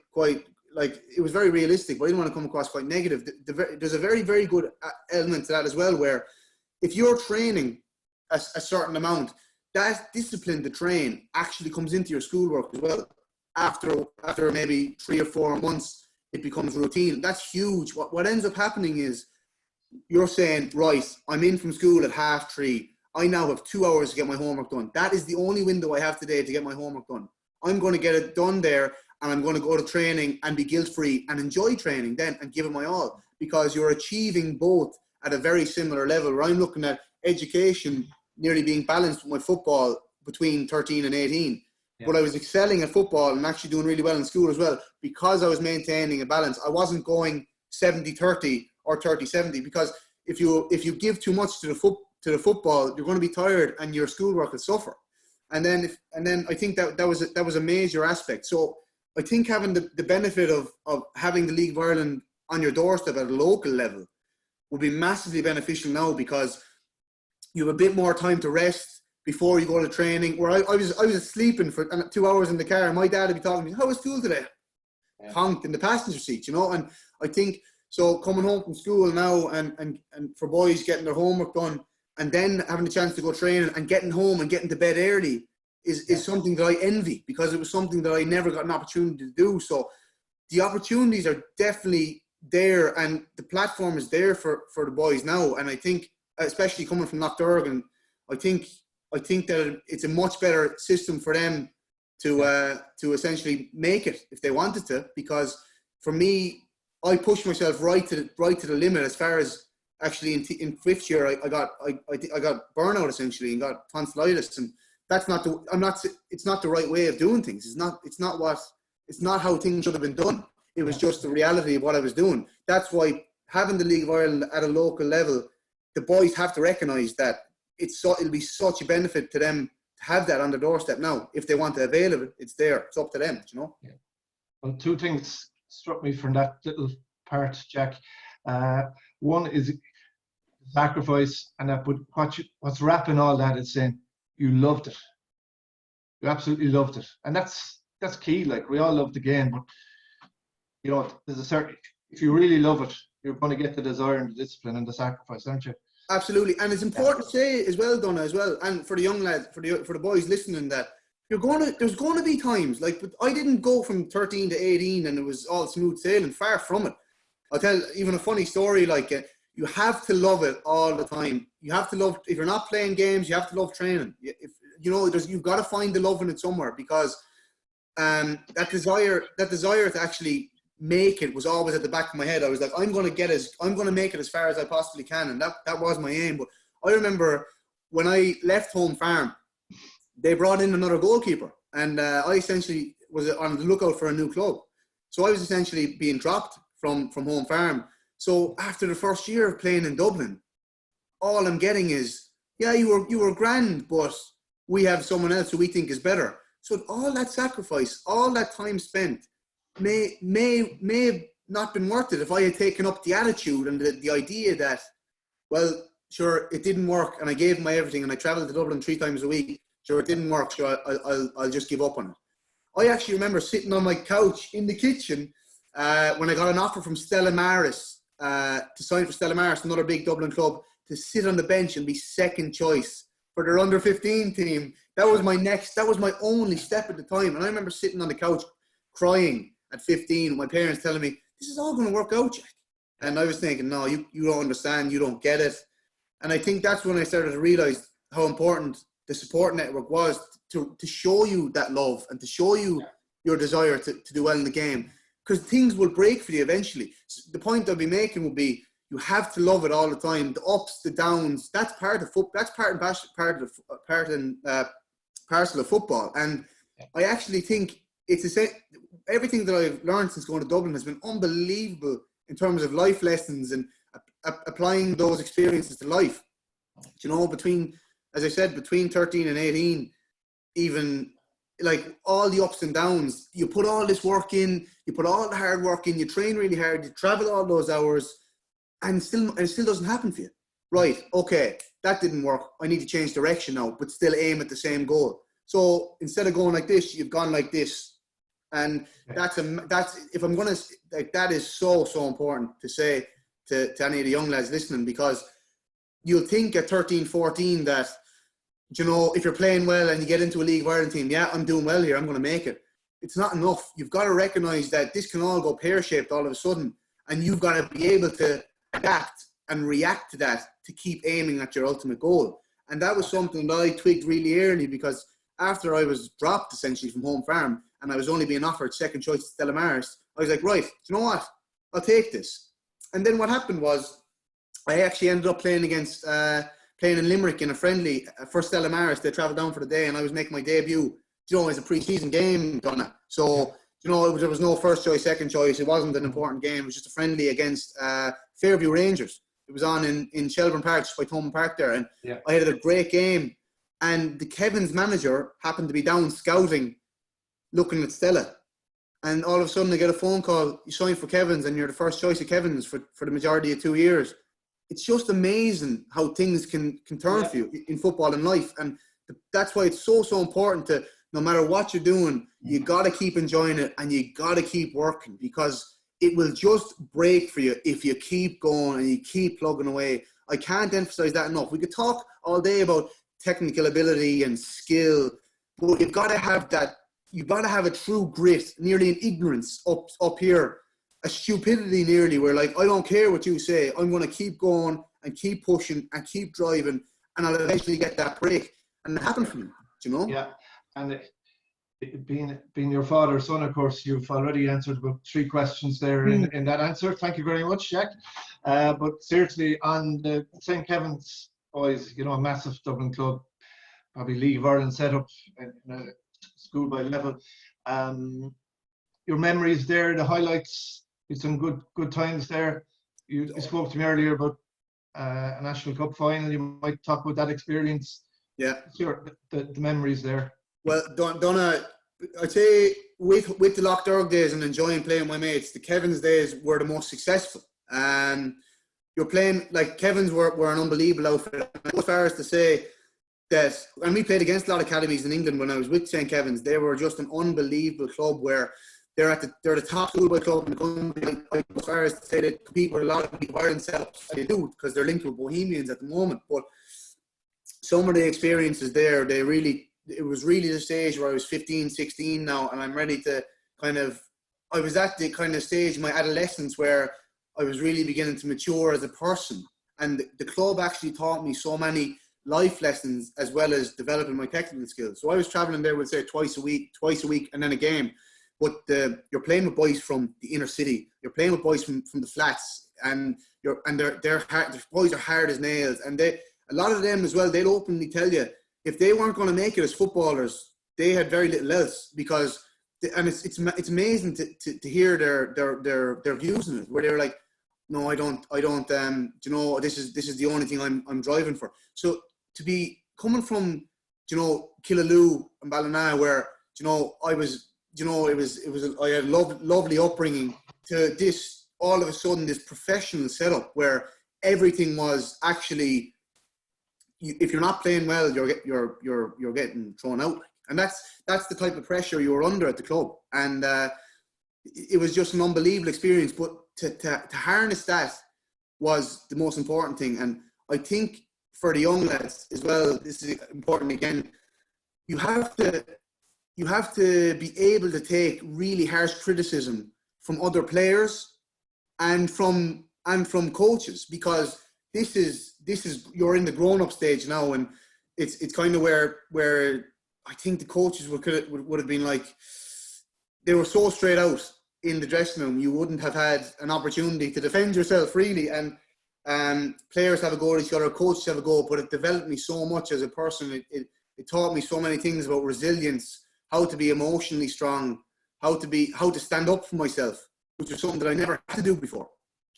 like, it was very realistic, but I didn't want to come across quite negative. There's a very, very good element to that as well, where if you're training a certain amount, that discipline to train actually comes into your schoolwork as well. After maybe 3 or 4 months, it becomes routine. That's huge. What ends up happening is you're saying, right, I'm in from school at 3:30. I now have 2 hours to get my homework done. That is the only window I have today to get my homework done. I'm going to get it done there, and I'm going to go to training and be guilt-free and enjoy training then and give it my all, because you're achieving both at a very similar level, where I'm looking at education nearly being balanced with my football between 13 and 18. Yeah. But I was excelling at football and actually doing really well in school as well, because I was maintaining a balance. I wasn't going 70-30 or 30-70, because if you give too much to the football, you're going to be tired and your schoolwork will suffer. And then I think that was a major aspect. So I think having the benefit of having the League of Ireland on your doorstep at a local level will be massively beneficial now, because you have a bit more time to rest before you go to training. Where I was sleeping for 2 hours in the car, and my dad would be talking to me, "How was school today?" Yeah. Honked in the passenger seat, And I think so. Coming home from school now, and for boys getting their homework done, and then having the chance to go training and getting home and getting to bed early is something that I envy, because it was something that I never got an opportunity to do. So the opportunities are definitely there, and the platform is there for the boys now. And I think, especially coming from Lough Derg, and I think that it's a much better system for them to essentially make it if they wanted to. Because for me, I pushed myself right to the limit, as far as actually in 5th year I got burnout essentially and got tonsillitis, and that's not it's not the right way of doing things. It's not how things should have been done. It was just the reality of what I was doing. That's why having the League of Ireland at a local level, the boys have to recognise that it'll be such a benefit to them to have that on their doorstep now. If they want to avail of it, it's there. It's up to them, Yeah. Well, 2 things struck me from that little part, Jack. One is sacrifice, and that, but what's wrapping all that is saying you loved it. You absolutely loved it, and that's key. Like, we all love the game, but there's a certain, if you really love it, you're going to get the desire and the discipline and the sacrifice, aren't you? Absolutely. And it's important to say as well, Donagh, as well, and for the young lads, for the boys listening, that there's going to be times, like, but I didn't go from 13 to 18 and it was all smooth sailing. Far from it. I'll tell even a funny story. Like, you have to love it all the time. You have to love, if you're not playing games, you have to love training. You've got to find the love in it somewhere, because that desire to actually make it was always at the back of my head. I was like, I'm going to make it as far as I possibly can. And that was my aim. But I remember when I left Home Farm, they brought in another goalkeeper. And I essentially was on the lookout for a new club. So I was essentially being dropped from Home Farm. So after the first year of playing in Dublin, all I'm getting is, yeah, you were grand, but we have someone else who we think is better. So all that sacrifice, all that time spent may have not been worth it if I had taken up the attitude and the idea that, well, sure, it didn't work and I gave my everything and I travelled to Dublin 3 times a week. Sure, it didn't work, so I'll just give up on it. I actually remember sitting on my couch in the kitchen when I got an offer from Stella Maris to sign for Stella Maris, another big Dublin club, to sit on the bench and be second choice for their under-15 team. That was my only step at the time. And I remember sitting on the couch crying at 15, my parents telling me, this is all going to work out, Jack. And I was thinking, no, you don't understand, you don't get it. And I think that's when I started to realise how important the support network was to show you that love and to show you your desire to do well in the game. Because things will break for you eventually. So the point I'll be making will be, you have to love it all the time. The ups, the downs, that's part of football. That's part and parcel of football. And I actually think everything that I've learned since going to Dublin has been unbelievable in terms of life lessons and applying those experiences to life. You know, as I said, between 13 and 18, even like all the ups and downs, you put all this work in, you put all the hard work in, you train really hard, you travel all those hours, and it still doesn't happen for you. Right, okay, that didn't work. I need to change direction now, but still aim at the same goal. So instead of going like this, you've gone like this. And that's if I'm going to, like, that is so important to say to any of the young lads listening, because you'll think at 13, 14 that, you know, if you're playing well and you get into a League of Ireland team, yeah, I'm doing well here, I'm going to make it. It's not enough. You've got to recognise that this can all go pear-shaped all of a sudden, and you've got to be able to adapt and react to that to keep aiming at your ultimate goal. And that was something that I twigged really early, because after I was dropped essentially from Home Farm and I was only being offered second choice to Stella Maris, I was like, right, you know what? I'll take this. And then what happened was I actually ended up playing in Limerick in a friendly for Stella Maris. They travelled down for the day and I was making my debut, you know, as a pre-season game, Donagh. So, you know, there was no first choice, second choice. It wasn't an important game. It was just a friendly against Fairview Rangers. It was on in Shelburne Park, just by Thomond Park there. And I had a great game. And the Kevin's manager happened to be down scouting, looking at Stella. And all of a sudden I get a phone call, you signed for Kevin's and you're the first choice of Kevin's for the majority of 2 years. It's just amazing how things can turn for you in football and life. And that's why it's so important to, no matter what you're doing, you got to keep enjoying it and you got to keep working, because it will just break for you if you keep going and you keep plugging away. I can't emphasize that enough. We could talk all day about technical ability and skill, but you've got to have that. You've got to have a true grit, nearly an ignorance up here, a stupidity nearly, where like, I don't care what you say, I'm going to keep going and keep pushing and keep driving, and I'll eventually get that break. And it happened for me, you know? Yeah. And being your father's son, of course, you've already answered about 3 questions there in that answer. Thank you very much, Jack. But seriously, on the St. Kevin's boys, you know, a massive Dublin club, probably League of Ireland setup in a schoolboy level. Your memories there, the highlights, some good times there. You spoke to me earlier about a National Cup final. You might talk about that experience. Yeah. Sure, the memories there. Well, Donagh, I'd say with the Lough Derg days and enjoying playing with my mates, the Kevin's days were the most successful. You're playing, like, Kevin's were an unbelievable outfit. As far as to say that, and we played against a lot of academies in England when I was with St. Kevin's, they were just an unbelievable club where they're the top schoolboy club in the country. As far as to say they compete with a lot of League of Ireland setups, they do, because they're linked with Bohemians at the moment. But some of the experiences there, it was really the stage where I was 15, 16 now, and I'm ready to I was at the kind of stage in my adolescence where I was really beginning to mature as a person. And the club actually taught me so many life lessons as well as developing my technical skills. So I was traveling there, we'll say twice a week, and then a game. but you're playing with boys from the inner city. You're playing with boys from the flats, and they're hard, the boys are hard as nails, and a lot of them as well. They'll openly tell you if they weren't going to make it as footballers, they had very little else because. And it's amazing to hear their views on it, where they're like, no, I don't. You know, this is the only thing I'm driving for. So to be coming from, you know, Killaloo and Ballina, where, you know, I was, you know, I had a lovely upbringing, to this all of a sudden this professional setup where everything was actually, if you're not playing well, you're getting thrown out. And that's the type of pressure you were under at the club, and it was just an unbelievable experience. But to harness that was the most important thing. And I think for the young lads as well, this is important again. You have to be able to take really harsh criticism from other players and from coaches, because this is you're in the grown-up stage now, and it's kind of where I think the coaches would have been like, they were so straight out in the dressing room, you wouldn't have had an opportunity to defend yourself really. And players have a go at each other, coaches have a go, but it developed me so much as a person. It taught me so many things about resilience, how to be emotionally strong, how to stand up for myself, which was something that I never had to do before,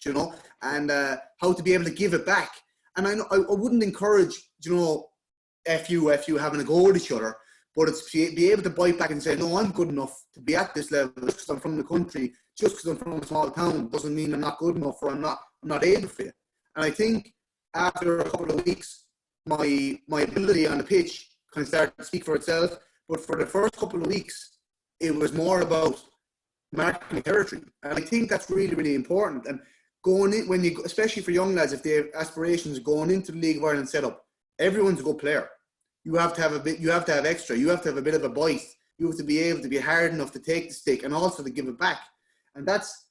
you know, and how to be able to give it back. And I wouldn't encourage, you know, FU having a go at each other. But it's be able to bite back and say, no, I'm good enough to be at this level just because I'm from the country, just because I'm from a small town doesn't mean I'm not good enough or I'm not able for it. And I think after a couple of weeks, my ability on the pitch kind of started to speak for itself. But for the first couple of weeks, it was more about marking territory. And I think that's really, really important. And going in, especially for young lads, if they have aspirations going into the League of Ireland setup, everyone's a good player. You have to have extra. You have to have a bit of a bite. You have to be able to be hard enough to take the stick and also to give it back. And that's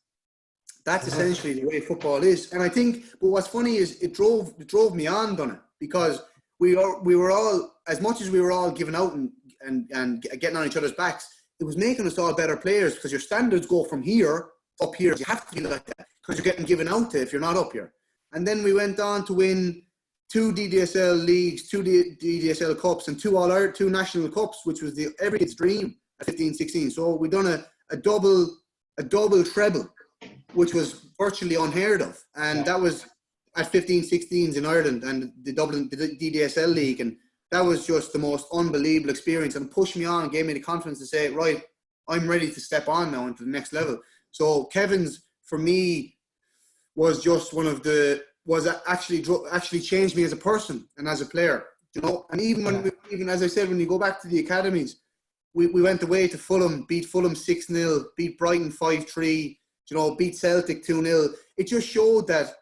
essentially the way football is. And I think, but what's funny is it drove me on, Donagh, because we were all, as much as we were all giving out and getting on each other's backs, it was making us all better players, because your standards go from here up here. You have to be like that because you're getting given out to if you're not up here. And then we went on to win 2 DDSL leagues, 2 DDSL cups, and 2 national cups, which was every kid's dream at 15-16. So we done a double treble, which was virtually unheard of, and that was at 15-16s in Ireland and the DDSL league, and that was just the most unbelievable experience, and pushed me on and gave me the confidence to say, right, I'm ready to step on now into the next level. So Kevin's for me was just actually changed me as a person and as a player, you know. And even as I said, when you go back to the academies, we went away to Fulham, beat Fulham 6-0, beat Brighton 5-3, you know, beat Celtic 2-0. It just showed that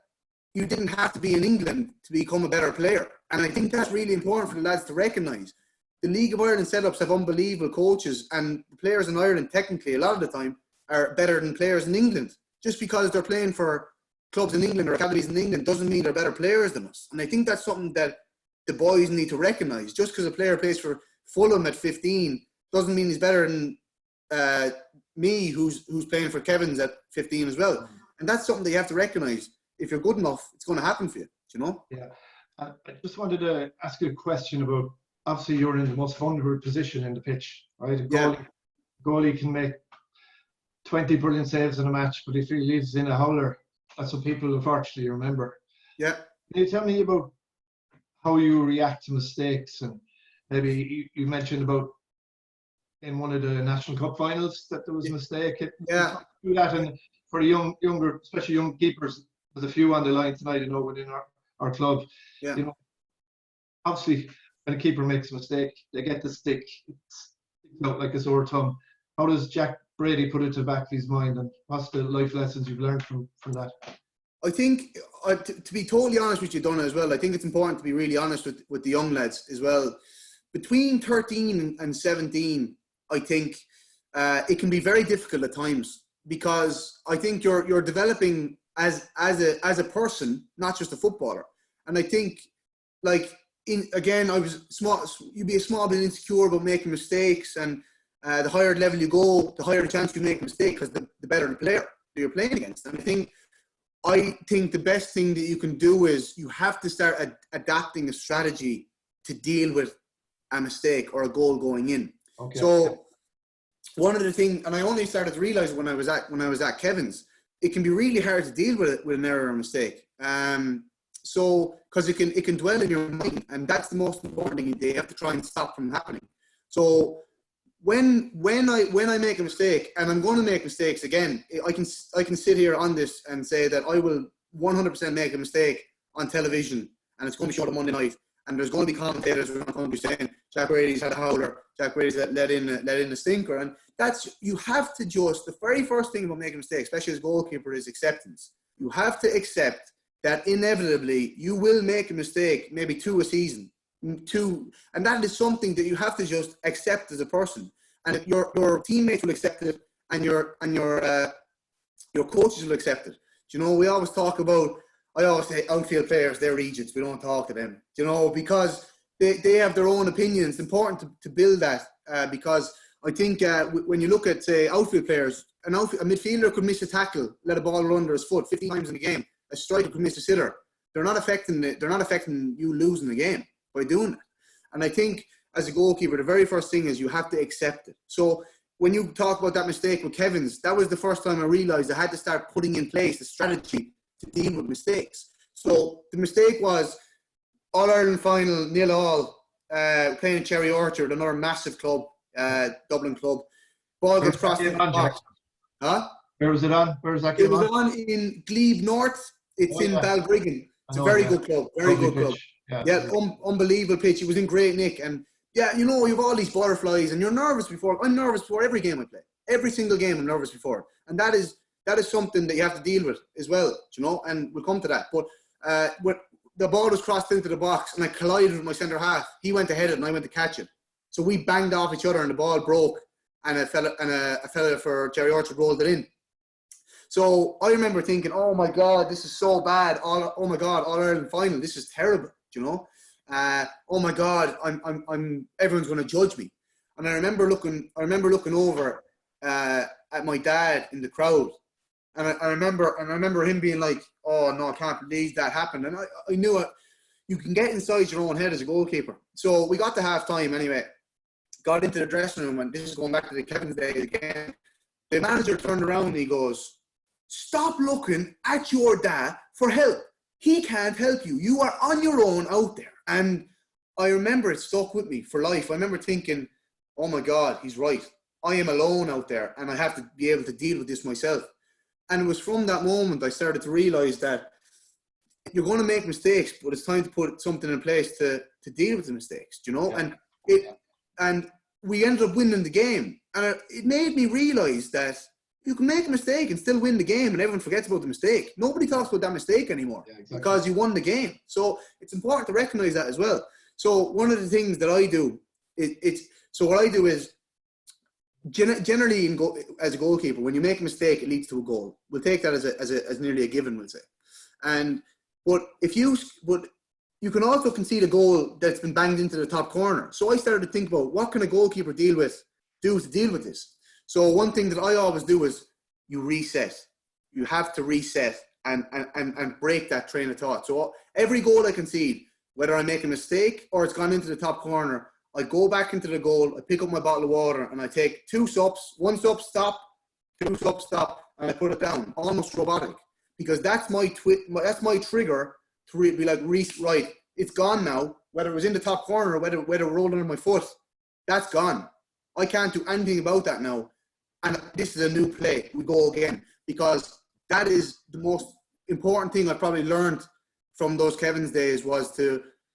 you didn't have to be in England to become a better player. And I think that's really important for the lads to recognise. The League of Ireland setups have unbelievable coaches, and the players in Ireland, technically, a lot of the time, are better than players in England. Just because they're playing for clubs in England or academies in England doesn't mean they're better players than us. And I think that's something that the boys need to recognise. Just because a player plays for Fulham at 15 doesn't mean he's better than me, who's playing for Kevin's at 15 as well. And that's something that you have to recognise. If you're good enough, it's going to happen for you, you know? Yeah. I just wanted to ask you a question about, obviously you're in the most vulnerable position in the pitch, right? Goalie can make 20 brilliant saves in a match, but if he leaves in a howler, that's what people unfortunately remember. Yeah. Can you tell me about how you react to mistakes? And maybe you mentioned about in one of the National Cup finals that there was a mistake. Yeah. Do that, and for the younger, especially young keepers, there's a few on the line tonight, you know, within our club. Yeah. You know, obviously when a keeper makes a mistake, they get the stick. It's out like a sore thumb. How does Jack Brady put it to the back of his mind, and what's the life lessons you've learned from that? I think, to be totally honest with you, Donagh, as well, I think it's important to be really honest with the young lads as well. Between 13 and 17, I think it can be very difficult at times, because I think you're developing as a person, not just a footballer. And I think, like, I was small. You'd be a small bit insecure about making mistakes, and The higher level you go, the higher the chance you make a mistake because the better the player that you're playing against. And I think the best thing that you can do is you have to start adapting a strategy to deal with a mistake or a goal going in. Okay. So one of the things, and I only started to realize when I was at Kevin's, it can be really hard to deal with an error or mistake. So because it can dwell in your mind, and that's the most important thing. They have to try and stop from happening. So when I make a mistake, and I'm going to make mistakes again, I can sit here on this and say that I will 100% make a mistake on television, and it's going to be shown on Monday night, and there's going to be commentators who are going to be saying Jack Brady's had a howler, Jack Brady's let in a stinker, and you have to just, the very first thing about making a mistake, especially as a goalkeeper, is acceptance. You have to accept that inevitably you will make a mistake, maybe 2 a season. And that is something that you have to just accept as a person, and if your teammates will accept it, and your coaches will accept it. You know, I always say outfield players, they're Egypts, we don't talk to them, you know, because they have their own opinions. It's important to build that, because I think when you look at, say, outfield players, a midfielder could miss a tackle, let a ball run under his foot 15 times in a game. A striker could miss a sitter. They're not affecting you losing the game by doing it. And I think as a goalkeeper, the very first thing is you have to accept it. So when you talk about that mistake with Kevin's, that was the first time I realised I had to start putting in place the strategy to deal with mistakes. So the mistake was All-Ireland final, 0-0, playing in Cherry Orchard, another massive club, Dublin club. Ball gets crossed in the box. Huh? Where was it on? Where was that It game was on? on in Glebe North. It's in Balbriggan. It's a very good club. Very Lovely good club. pitch. Yeah, unbelievable pitch. It was in great nick. And yeah, you know, you have all these butterflies and you're nervous before. I'm nervous before every game I play. Every single game I'm nervous before. And that is something that you have to deal with as well, you know, and we'll come to that. But the ball was crossed into the box and I collided with my centre half. He went to head it and I went to catch it. So we banged off each other and the ball broke and a fella for Cherry Orchard rolled it in. So I remember thinking, oh my God, this is so bad. Oh my God, All-Ireland final. This is terrible, you know. Oh my God, everyone's going to judge me. And I remember looking over at my dad in the crowd, and I remember him being like, oh no, I can't believe that happened. And I knew it. You can get inside your own head as a goalkeeper. So we got to half time anyway. Got into the dressing room, and this is going back to the Kevin's day again. The manager turned around and he goes, stop looking at your dad for help. He can't help you. You are on your own out there. And I remember it stuck with me for life. I remember thinking, oh my God, he's right. I am alone out there and I have to be able to deal with this myself. And it was from that moment I started to realize that you're going to make mistakes, but it's time to put something in place to deal with the mistakes, you know? Yeah. And we ended up winning the game. And it made me realize that you can make a mistake and still win the game and everyone forgets about the mistake. Nobody talks about that mistake anymore because you won the game. So it's important to recognize that as well. So one of the things that I do is generally as a goalkeeper, when you make a mistake, it leads to a goal. We'll take that as nearly a given, we'll say. But you can also concede a goal that's been banged into the top corner. So I started to think about what can a goalkeeper do to deal with this. So one thing that I always do is you reset. You have to reset and break that train of thought. So every goal I concede, whether I make a mistake or it's gone into the top corner, I go back into the goal, I pick up my bottle of water and I take 2 sups, 1 sup, stop, 2 sup, stop, and I put it down, almost robotic. Because that's my trigger to be like, right, it's gone now. Whether it was in the top corner or whether it rolled under my foot, that's gone. I can't do anything about that now. And this is a new play. We go again. Because that is the most important thing I probably learned from those Kevin's days was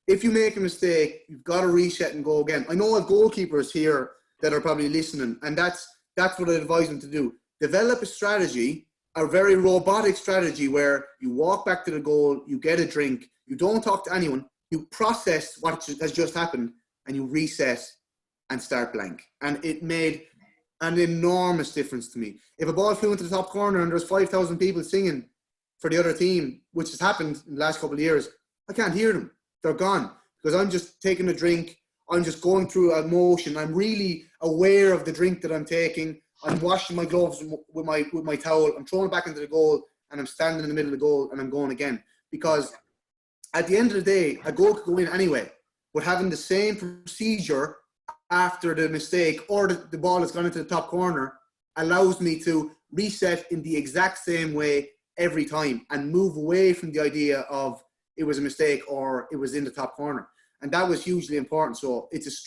if you make a mistake, you've got to reset and go again. I know I have goalkeepers here that are probably listening, and that's what I advise them to do. Develop a strategy, a very robotic strategy where you walk back to the goal, you get a drink, you don't talk to anyone, you process what has just happened, and you reset and start blank. And it made an enormous difference to me. If a ball flew into the top corner and there's 5,000 people singing for the other team, which has happened in the last couple of years, I can't hear them. They're gone because I'm just taking a drink. I'm just going through a motion. I'm really aware of the drink that I'm taking. I'm washing my gloves with my towel. I'm throwing it back into the goal, and I'm standing in the middle of the goal, and I'm going again. Because at the end of the day, a goal could go in anyway. But having the same procedure after the mistake or the ball has gone into the top corner allows me to reset in the exact same way every time and move away from the idea of it was a mistake or it was in the top corner. And that was hugely important. So it's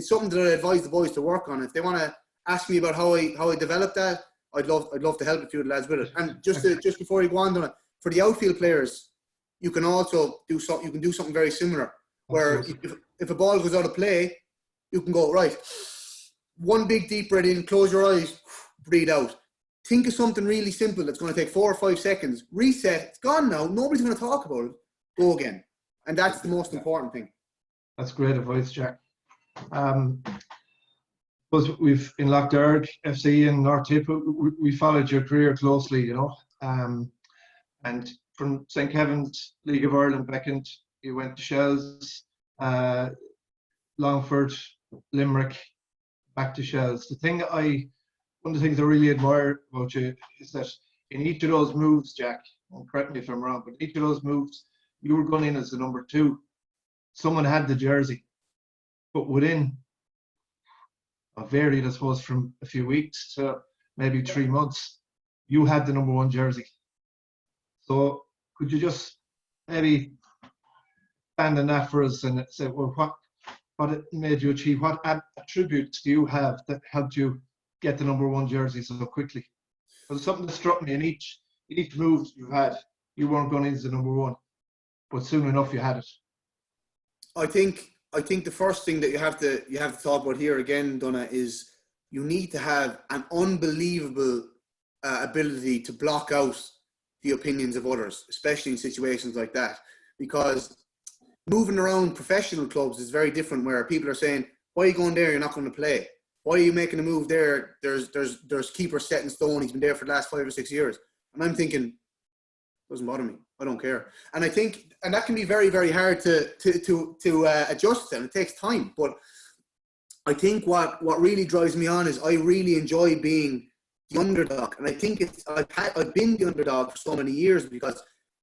something that I advise the boys to work on. If they want to ask me about how I developed that, I'd love to help a few of the lads with it. And just before you go on, Donagh, for the outfield players, you can also do something. You can do something very similar, where if a ball goes out of play, you can go right. One big deep breath in, close your eyes, breathe out. Think of something really simple that's going to take 4 or 5 seconds. Reset. It's gone now. Nobody's going to talk about it. Go again. And that's the most important thing. That's great advice, Jack. We've in Lough Derg FC in North Tip, we followed your career closely, you know. And from St. Kevin's League of Ireland back in, you went to Shells, Longford, Limerick, back to Shells. One of the things I really admire about you is that in each of those moves, Jack, and correct me if I'm wrong, but each of those moves, you were going in as the number 2. Someone had the jersey, but within varied, I suppose, from a few weeks to maybe 3 months, you had the number 1 jersey. So could you just maybe expand on that for us and say, well, what it made you achieve? What attributes do you have that helped you get the number 1 jersey so quickly? Because something that struck me in each move you had, you weren't going into the number 1, but soon enough you had it. I think the first thing that you have to talk about here again, Donagh, is you need to have an unbelievable ability to block out the opinions of others, especially in situations like that. Because moving around professional clubs is very different, where people are saying, "Why are you going there? You're not going to play. Why are you making a move there? There's keeper set in stone. He's been there for the last 5 or 6 years." And I'm thinking, doesn't bother me. I don't care. And I think, and that can be very, very hard to adjust to, and it takes time. But I think what really drives me on is I really enjoy being the underdog. And I think I've been the underdog for so many years, because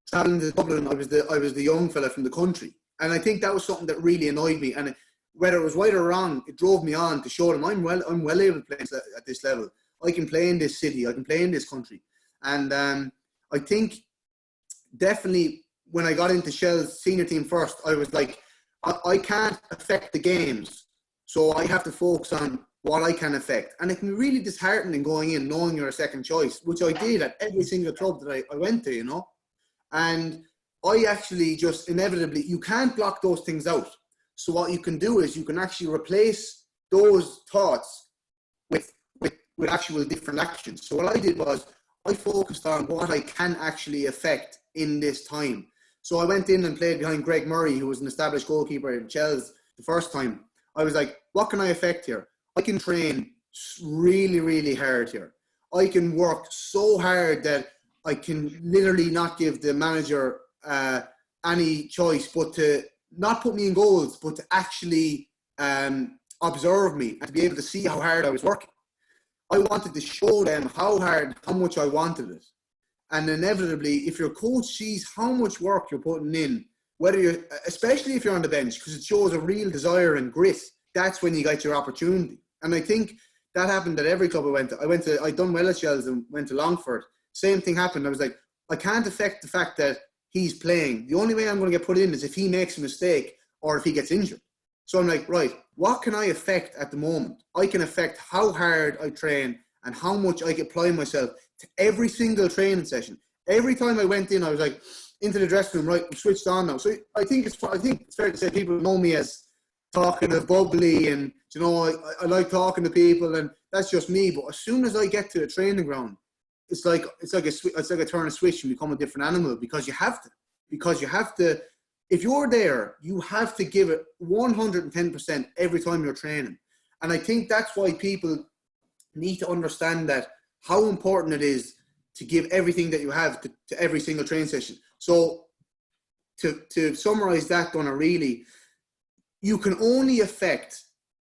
traveling to Dublin, I was the young fella from the country. And I think that was something that really annoyed me. And whether it was right or wrong, it drove me on to show them I'm well able to play at this level. I can play in this city. I can play in this country. And I think definitely when I got into Shell's senior team first, I was like, I can't affect the games, so I have to focus on what I can affect. And it can be really disheartening going in knowing you're a second choice, which I did at every single club that I went to, you know. And I actually just inevitably, you can't block those things out. So what you can do is you can actually replace those thoughts with actual different actions. So what I did was I focused on what I can actually affect in this time. So I went in and played behind Greg Murray, who was an established goalkeeper in Chelsea the first time. I was like, what can I affect here? I can train really, really hard here. I can work so hard that I can literally not give the manager any choice but to not put me in goals, but to actually observe me and to be able to see how hard I was working. I wanted to show them how much I wanted it. And inevitably, if your coach sees how much work you're putting in, especially if you're on the bench, because it shows a real desire and grit, that's when you get your opportunity. And I think that happened at every club I went to. I'd done well at Shells and went to Longford. Same thing happened. I was like, I can't affect the fact that he's playing. The only way I'm going to get put in is if he makes a mistake or if he gets injured. So I'm like, right, what can I affect at the moment? I can affect how hard I train and how much I apply myself to every single training session. Every time I went in, I was like, into the dressing room, right, I'm switched on now. So I think it's fair to say people know me as talkative, bubbly, and, you know, I like talking to people, and that's just me. But as soon as I get to a training ground, it's like a turn a switch and become a different animal, because you have to. If you're there, you have to give it 110% every time you're training. And I think that's why people need to understand that how important it is to give everything that you have to every single training session. So to summarize that, Donagh, really, you can only affect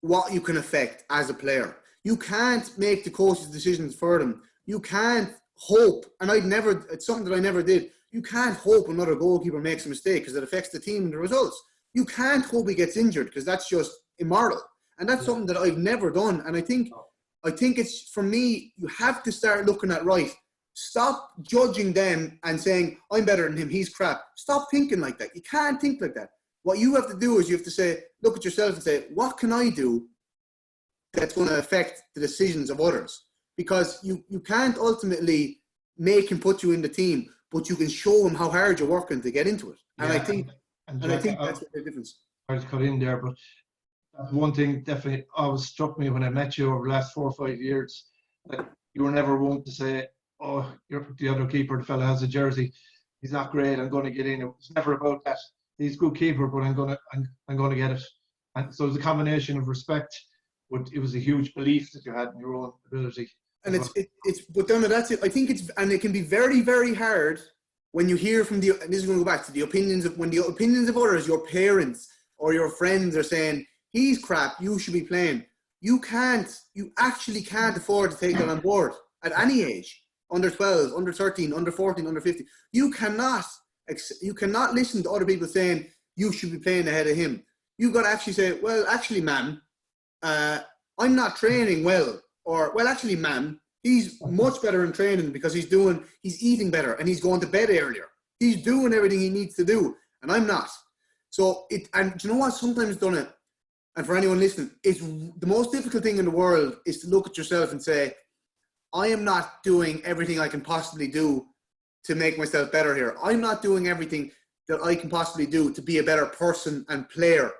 what you can affect as a player. You can't make the coach's decisions for them. You can't hope, and it's something that I never did. You can't hope another goalkeeper makes a mistake because it affects the team and the results. You can't hope he gets injured because that's just immoral. And that's something that I've never done. And I think it's, for me, you have to start looking at, right, stop judging them and saying, I'm better than him, he's crap. Stop thinking like that. You can't think like that. What you have to do is you have to say, look at yourself and say, what can I do that's going to affect the decisions of others? Because you can't ultimately make him put you in the team, but you can show him how hard you're working to get into it. And I think that's the difference. I was cut in there, but that's one thing definitely always struck me when I met you over the last 4 or 5 years, that you were never one to say, oh, the other keeper, the fella has a jersey, he's not great, I'm going to get in. It was never about that. He's a good keeper, but I'm going to get it. And so it was a combination of respect, but it was a huge belief that you had in your own ability. And but Donagh, that's it. I think it can be very, very hard when you hear from and this is going to go back to the opinions of others, your parents or your friends are saying, he's crap, you should be playing. You actually can't afford to take that on board at any age. Under 12, under 13, under 14, under 15. You cannot listen to other people saying you should be playing ahead of him. You've got to actually say, well, actually, ma'am, I'm not training well. Or, well, actually, ma'am, he's much better in training because he's eating better and he's going to bed earlier. He's doing everything he needs to do, and I'm not. So, and do you know what? Sometimes, Donagh, and for anyone listening, it's the most difficult thing in the world is to look at yourself and say, I am not doing everything I can possibly do to make myself better here. I'm not doing everything that I can possibly do to be a better person and player.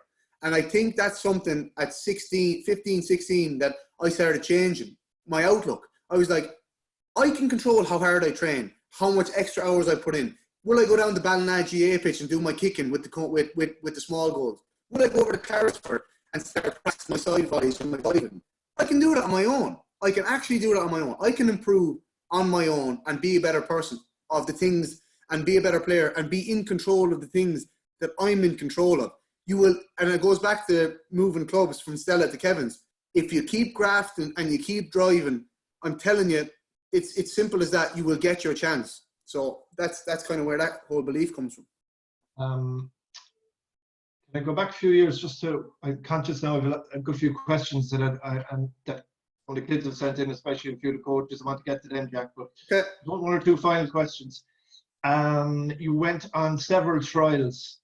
And I think that's something at 15, 16 that I started changing my outlook. I was like, I can control how hard I train, how much extra hours I put in. Will I go down the Ballina GA pitch and do my kicking with the small goals? Will I go over to Carrisford and start practicing my side volleys and my diving? I can do that on my own. I can actually do that on my own. I can improve on my own and be a better person of the things and be a better player and be in control of the things that I'm in control of. You will, and it goes back to moving clubs from Stella to Kevin's. If you keep grafting and you keep driving, I'm telling you, it's simple as that. You will get your chance. So that's kind of where that whole belief comes from. Can I go back a few years I'm conscious now of a good few questions that that all the kids have sent in, especially a few of the coaches. I want to get to them, Jack, but Okay. one or two final questions. You went on several trials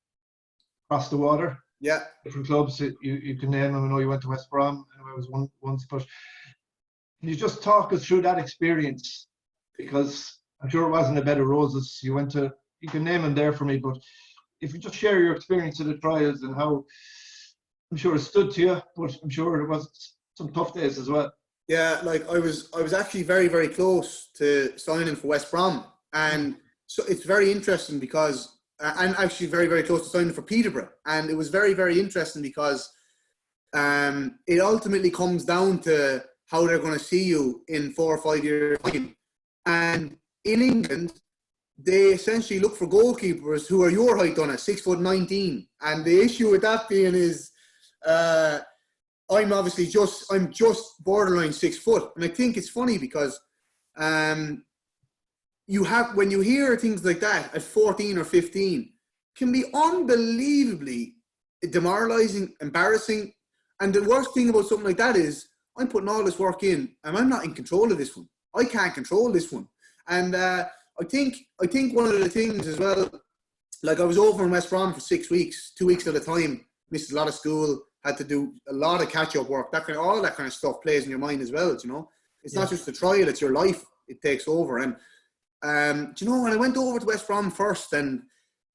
across the water. Yeah. Different clubs, you can name them. I know you went to West Brom, I was once, but can you just talk us through that experience? Because I'm sure it wasn't a bed of roses. You can name them there for me, but if you just share your experience of the trials and how, I'm sure it stood to you, but I'm sure it was some tough days as well. Yeah, like I was actually very, very close to signing for West Brom. And so it's very interesting because I'm actually very, very close to signing for Peterborough. And it was very, very interesting because it ultimately comes down to how they're going to see you in 4 or 5 years' time. And in England, they essentially look for goalkeepers who are your height, on 6'19". And the issue with that being is I'm just borderline 6 foot. And I think it's funny because when you hear things like that at 14 or 15, can be unbelievably demoralizing, embarrassing. And the worst thing about something like that is I'm putting all this work in and I'm not in control of this one. I can't control this one. And I think one of the things as well, like I was over in West Brom for 6 weeks, 2 weeks at a time, missed a lot of school, had to do a lot of catch-up work. All that kind of stuff plays in your mind as well, you know. It's not just the trial, it's your life. It takes over. And, do you know, when I went over to West Brom first, and,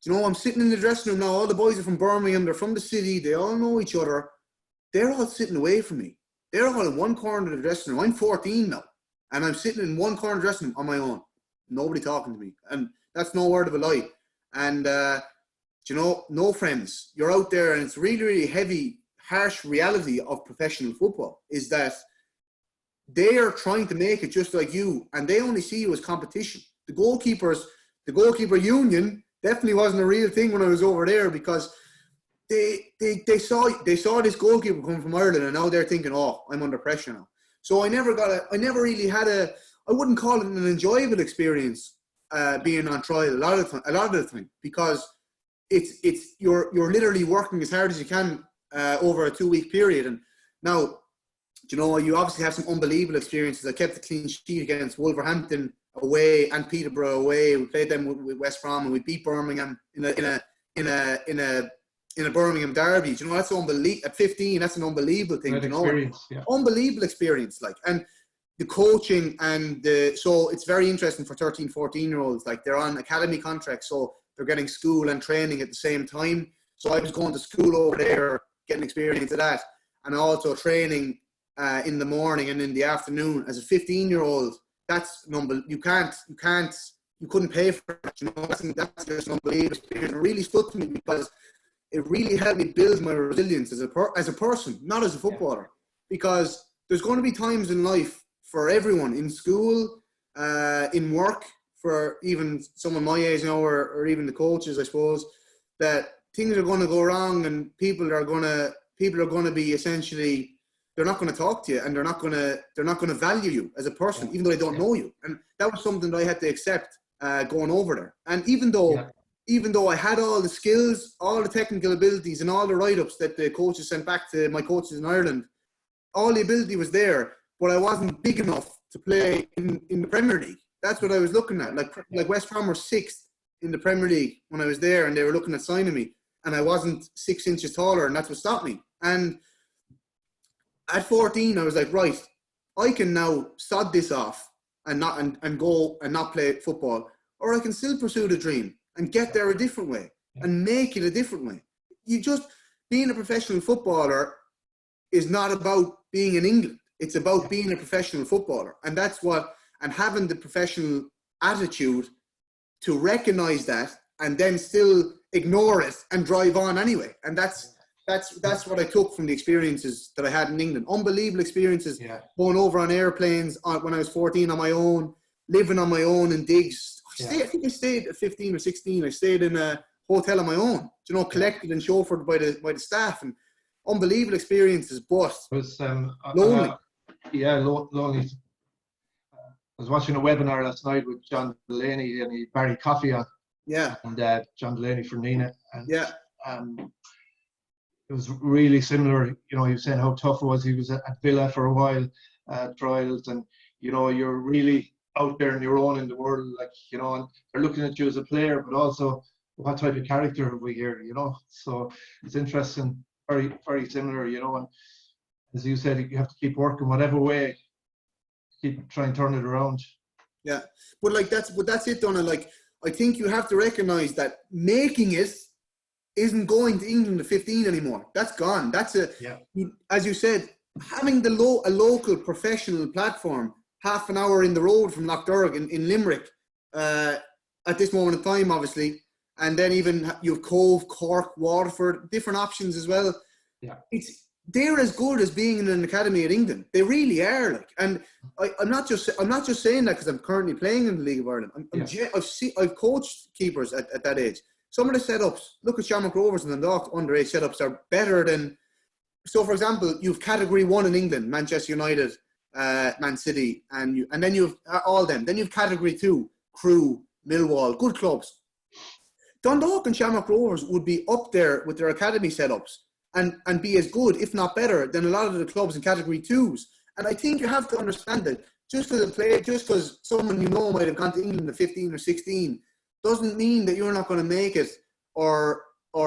you know, I'm sitting in the dressing room now, all the boys are from Birmingham, they're from the city, they all know each other. They're all sitting away from me. They're all in one corner of the dressing room. I'm 14 now, and I'm sitting in one corner of the dressing room on my own. Nobody talking to me. And that's no word of a lie. And, you know, no friends. You're out there, and it's really, really heavy, harsh reality of professional football is that they are trying to make it just like you, and they only see you as competition. The goalkeeper union definitely wasn't a real thing when I was over there, because they saw this goalkeeper come from Ireland, and now they're thinking, oh, I'm under pressure now. So I never really had I wouldn't call it an enjoyable experience being on trial a lot of the time, because you're literally working as hard as you can over a 2-week period. And now, you know, you obviously have some unbelievable experiences. I kept a clean sheet against Wolverhampton away and Peterborough away. We played them with West Brom, and we beat Birmingham in a Birmingham derby. You know, that's unbelievable. At 15, that's an unbelievable thing. Great You know, experience, yeah. unbelievable experience. Like, and the coaching and so it's very interesting for 13, 14-year-olds. Like, they're on academy contracts, so they're getting school and training at the same time. So I was going to school over there, getting experience of that, and also training in the morning and in the afternoon. As a 15-year-old, that's you couldn't pay for it. You know, that's just an unbelievable experience. It really stood to me because it really helped me build my resilience as a person, not as a footballer. Because there's going to be times in life for everyone, in school, in work, for even someone my age now, or even the coaches, I suppose, that things are going to go wrong, and people are going to be essentially, they're not going to talk to you, and they're not going to value you as a person, even though they don't know you. And that was something that I had to accept going over there. And even though I had all the skills, all the technical abilities, and all the write-ups that the coaches sent back to my coaches in Ireland, all the ability was there, but I wasn't big enough to play in the Premier League. That's what I was looking at. Like West Brom were 6th in the Premier League when I was there, and they were looking at signing me, and I wasn't 6 inches taller, and that's what stopped me. And at 14, I was like, right, I can now sod this off and go and not play football, or I can still pursue the dream and get there a different way and make it a different way. Being a professional footballer is not about being in England. It's about being a professional footballer. And and having the professional attitude to recognize that and then still ignore it and drive on anyway. And that's what I took from the experiences that I had in England. Unbelievable experiences, going over on airplanes when I was 14 on my own, living on my own in digs. I think I stayed at 15 or 16. I stayed in a hotel on my own, you know, collected and chauffeured by the staff, and unbelievable experiences, but It was lonely. Lonely. I was watching a webinar last night with John Delaney, and he Barry Coffey on. Yeah. And John Delaney from Nina. And, it was really similar. You know, he was saying how tough it was. He was at Villa for a while, trials, and, you know, you're really out there on your own in the world, like, you know, and they're looking at you as a player, but also what type of character have we here, you know? So it's interesting, very, very similar, you know, and as you said, you have to keep working whatever way, keep trying to turn it around. Yeah, but that's it, Donagh. Like, I think you have to recognise that making it isn't going to England at 15 anymore. That's gone. As you said, having a local professional platform, half an hour in the road from Lough Derg in Limerick, at this moment in time, obviously, and then even you have Cove, Cork, Waterford, different options as well. Yeah, they're as good as being in an academy at England. They really are. Like, and I'm not just saying that because I'm currently playing in the League of Ireland. I've coached keepers at that age. Some of the setups, look at Shamrock Rovers and the Dundalk underage setups, are better than. So, for example, you've Category 1 in England, Manchester United, Man City, and then you've all them. Then you've Category 2, Crewe, Millwall, good clubs. Dundalk and Shamrock Rovers would be up there with their academy setups and be as good, if not better, than a lot of the clubs in Category 2s. And I think you have to understand that just because someone you know might have gone to England at 15 or 16 doesn't mean that you're not going to make it or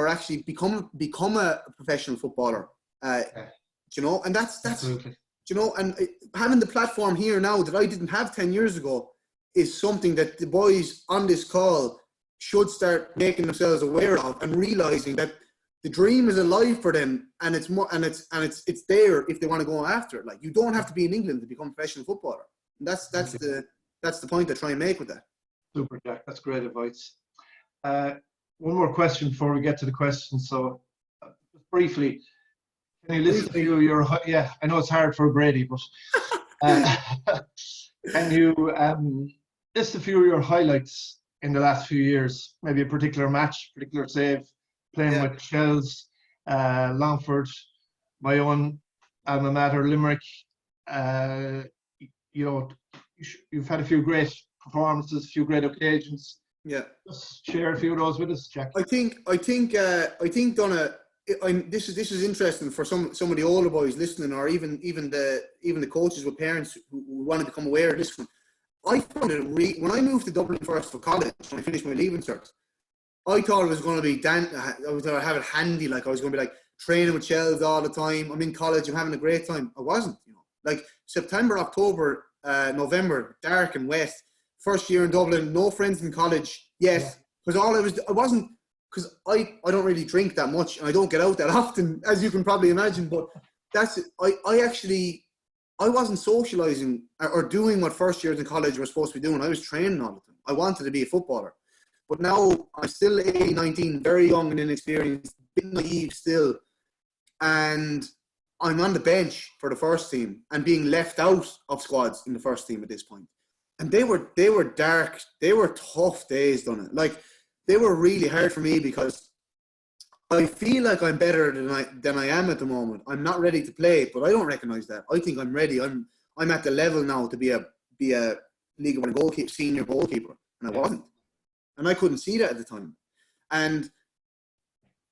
actually become a professional footballer. You know, and that's absolutely. You know, and having the platform here now that I didn't have 10 years ago is something that the boys on this call should start making themselves aware of and realizing that the dream is alive for them, and it's there if they want to go after it. Like, you don't have to be in England to become a professional footballer. And that's the point I try and make with that. Super, Jack. That's great advice. One more question before we get to the questions. So, just briefly, can you list a few of your? Yeah, I know it's hard for Brady, but can you list a few of your highlights in the last few years? Maybe a particular match, particular save, playing with Shells, Longford, my own alma mater, Limerick. You know, you've had a few great performances, a few great occasions. Yeah. Just share a few of those with us, Jack. I think Donagh, this is interesting for some of the older boys listening, or even the coaches with parents who wanted to come aware of this one. I found it when I moved to Dublin first for college, when I finished my leaving cert, I thought it was going to be I was going to have it handy, like I was going to be like training with shells all the time. I'm in college, I'm having a great time. I wasn't, you know. Like September, October, November, dark and wet. First year in Dublin, no friends in college. Yes, because I wasn't, because I don't really drink that much and I don't get out that often, as you can probably imagine. But that's I wasn't socialising or doing what first years in college were supposed to be doing. I was training all the time. I wanted to be a footballer. But now I'm still 18, 19, very young and inexperienced, a bit naive still. And I'm on the bench for the first team and being left out of squads in the first team at this point. And they were dark, they were tough days, Donagh. Like, they were really hard for me because I feel like I'm better than I am at the moment. I'm not ready to play, but I don't recognise that. I think I'm ready. I'm at the level now to be a League of Ireland goalkeeper, senior goalkeeper, and I wasn't, and I couldn't see that at the time. And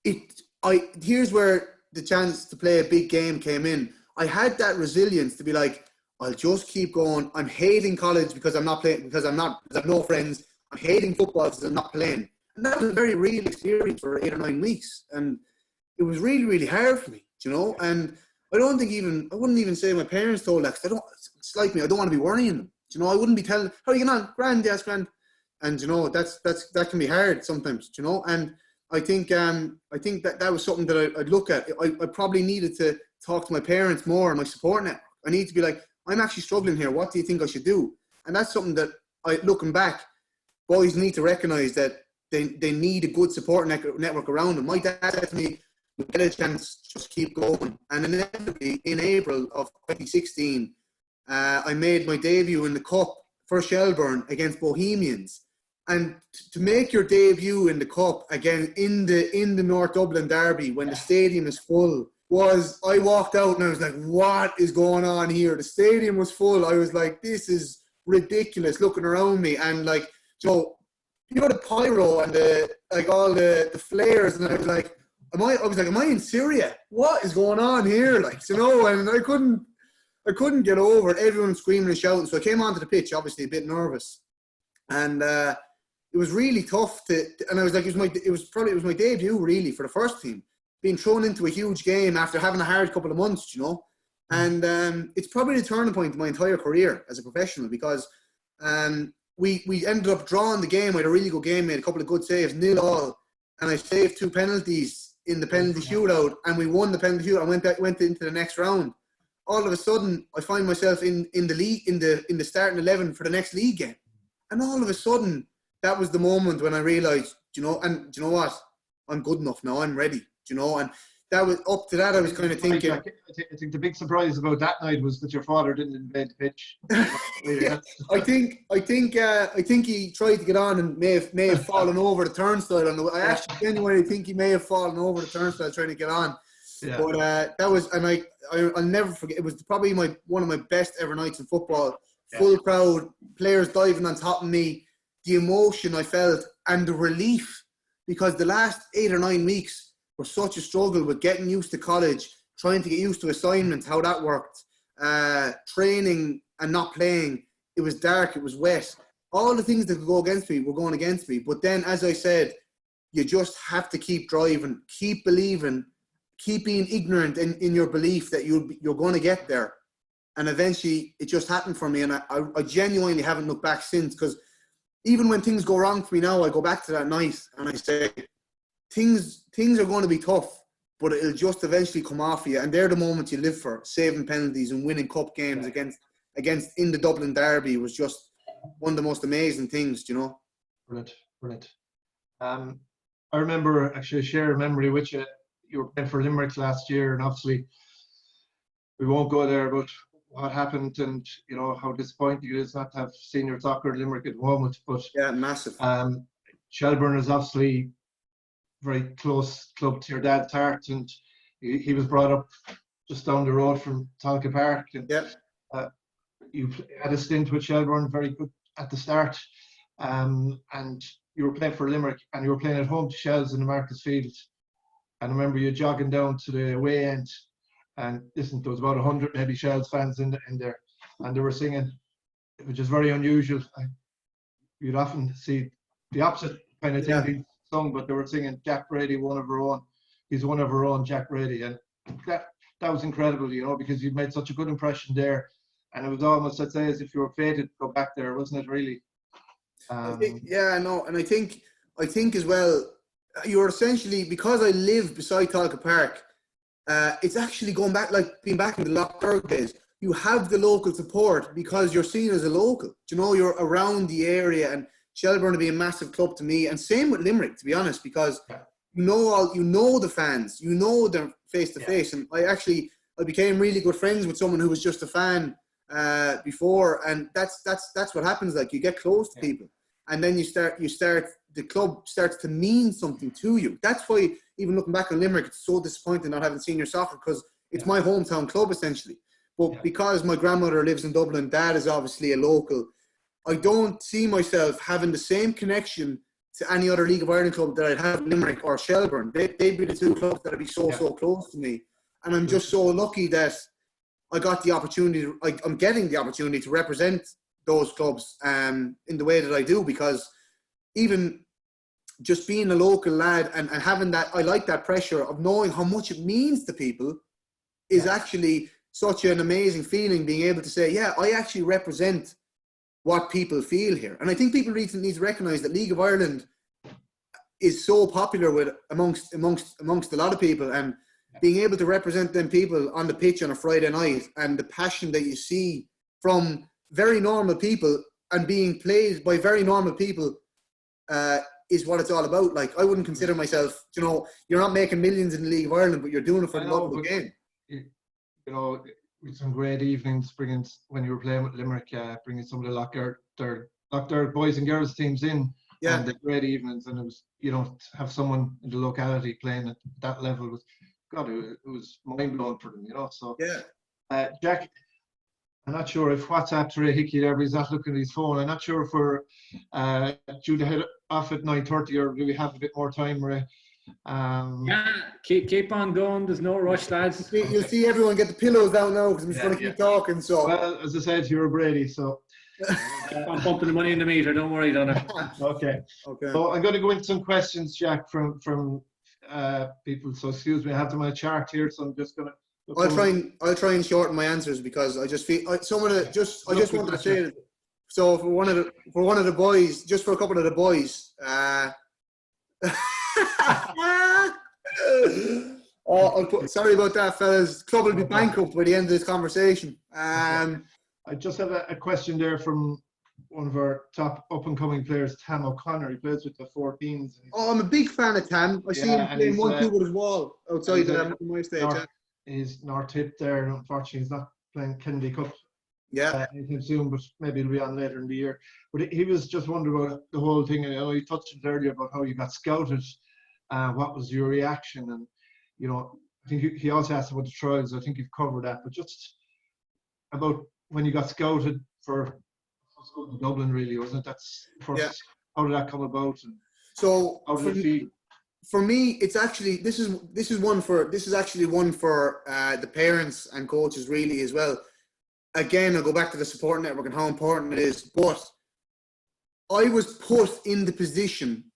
here's where the chance to play a big game came in. I had that resilience to be like, I'll just keep going. I'm hating college because I'm not playing, because I have no friends. I'm hating football because I'm not playing. And that was a very real experience for 8 or 9 weeks. And it was really, really hard for me, you know. And I wouldn't even say my parents told that, because it's like me, I don't want to be worrying them. You know, I wouldn't be telling, how are you getting on? Grand, yes, grand. And, you know, that can be hard sometimes, you know. And I think that was something that I'd look at. I probably needed to talk to my parents more and my support network. I need to be like, I'm actually struggling here. What do you think I should do? And that's something that, looking back, boys need to recognise that they need a good support network around them. My dad said to me, "You get a chance, just keep going." And inevitably, in April of 2016, I made my debut in the Cup for Shelburne against Bohemians. And to make your debut in the Cup again in the North Dublin derby when the stadium is full, I walked out and I was like, what is going on here? The stadium was full. I was like, this is ridiculous, looking around me, and like, you know the pyro and all the flares, and I was like, am I in Syria? What is going on here? Like, you know, and I couldn't get over it. Everyone screaming and shouting. So I came onto the pitch, obviously a bit nervous, and it was really tough and I was like, it was my debut really for the first team, being thrown into a huge game after having a hard couple of months, you know. And it's probably the turning point in my entire career as a professional, because we ended up drawing the game. We had a really good game, made a couple of good saves, 0-0, and I saved 2 penalties in the penalty shootout, and we won the penalty shootout and went into the next round. All of a sudden, I find myself in the league, in the starting 11 for the next league game, and all of a sudden, that was the moment when I realised, you know, and do you know what? I'm good enough now. I'm ready, you know. And that was up to that. I was kind of thinking. I think the big surprise about that night was that your father didn't invade the pitch. Yeah, I think he tried to get on and may have fallen over the turnstile. I actually genuinely think he may have fallen over the turnstile trying to get on. Yeah. But that was, and I'll never forget. It was probably one of my best ever nights in football. Full crowd, players diving on top of me. The emotion I felt and the relief, because the last 8 or 9 weeks were such a struggle with getting used to college, trying to get used to assignments, how that worked, training and not playing. It was dark, it was wet. All the things that could go against me were going against me. But then, as I said, you just have to keep driving, keep believing, keep being ignorant in your belief that you're going to get there. And eventually, it just happened for me. And I genuinely haven't looked back since, because even when things go wrong for me now, I go back to that night and I say, things are going to be tough, but it'll just eventually come off of you. And they're the moments you live for. Saving penalties and winning cup games against in the Dublin derby was just one of the most amazing things, you know. Brilliant. I remember actually share a memory with you. You were playing for Limerick last year, and obviously we won't go there, but what happened and, you know, how disappointing it is not to have senior soccer in Limerick at the moment. But yeah, massive. Shelburne is obviously very close club to your dad's heart, and he was brought up just down the road from Tonka Park. And Yeah. you had a stint with Shelbourne, very good at the start, and you were playing for Limerick, and you were playing at home to Shells in the Marcus Field. And I remember you jogging down to the away end, and listen, there was about 100 maybe Shells fans in there, and they were singing, which is very unusual. You'd often see the opposite kind of thing being sung, but they were singing Jack Brady, one of our own. He's one of our own, Jack Brady, and that was incredible, you know, because you made such a good impression there, and it was almost, I'd say, as if you were fated to go back there, wasn't it? Really. And I think as well, you're essentially, because I live beside Talca Park, it's actually going back, like being back in the Lough Derg days. You have the local support because you're seen as a local. You know, you're around the area, and Shelbourne will be a massive club to me, and same with Limerick, to be honest, because you know the fans, you know them face to face. And I became really good friends with someone who was just a fan before, and that's what happens. Like, you get close to people, and then the club starts to mean something to you. That's why, even looking back on Limerick, it's so disappointing not having senior soccer, because it's my hometown club essentially. But because my grandmother lives in Dublin, Dad is obviously a local, I don't see myself having the same connection to any other League of Ireland club that I'd have in Limerick or Shelbourne. They'd be the two clubs that would be so close to me. And I'm just so lucky that I got the opportunity, I'm getting the opportunity to represent those clubs in the way that I do, because even just being a local lad and having that, I like that pressure of knowing how much it means to people is actually such an amazing feeling, being able to say, yeah, I actually represent what people feel here. And I think people need to recognise that League of Ireland is so popular with amongst a lot of people, and being able to represent them people on the pitch on a Friday night, and the passion that you see from very normal people and being played by very normal people is what it's all about. Like, I wouldn't consider myself, you know, you're not making millions in the League of Ireland, but you're doing it for the love of the game. You know, with some great evenings, when you were playing with Limerick, bringing some of the Lough Derg boys and girls teams in, and the great evenings, and it was, you know, to have someone in the locality playing at that level was, God, it was mind blowing for them, you know. So Jack, I'm not sure if WhatsApp Ray Hickey there, but he's not looking at his phone. I'm not sure if we're due to head off at 9:30, or do we have a bit more time, Ray? Keep on going. There's no rush, lads. You'll see everyone get the pillows down now, because I'm just going to keep talking. So, well, as I said, you're a Brady, so I'm pumping the money in the meter. Don't worry, Donagh. Okay. So I'm going to go into some questions, Jack, from people. So excuse me, I have them on a chart here, so I'm just going to. I'll try and shorten my answers, because I just feel I just wanted to say. So for one of the boys, just for a couple of the boys. Sorry about that, fellas. Club will be bankrupt by the end of this conversation. I just have a question there from one of our top up-and-coming players, Tam O'Connor. He plays with the 14s. I'm a big fan of Tam. I see him playing 1-2 with his wall outside my stage. He's North Tip there, and unfortunately he's not playing Kennedy Cup anytime soon, but maybe he'll be on later in the year. But he was just wondering about the whole thing, and I know you touched on it earlier about how you got scouted. What was your reaction? And, you know, I think he also asked about the trials. I think you've covered that, but just about when you got scouted for Dublin, really, wasn't it? That's first. How did that come about? And so how did it feel? For me, it's actually this is actually one for the parents and coaches really as well. Again, I'll go back to the support network and how important it is. But I was put in the position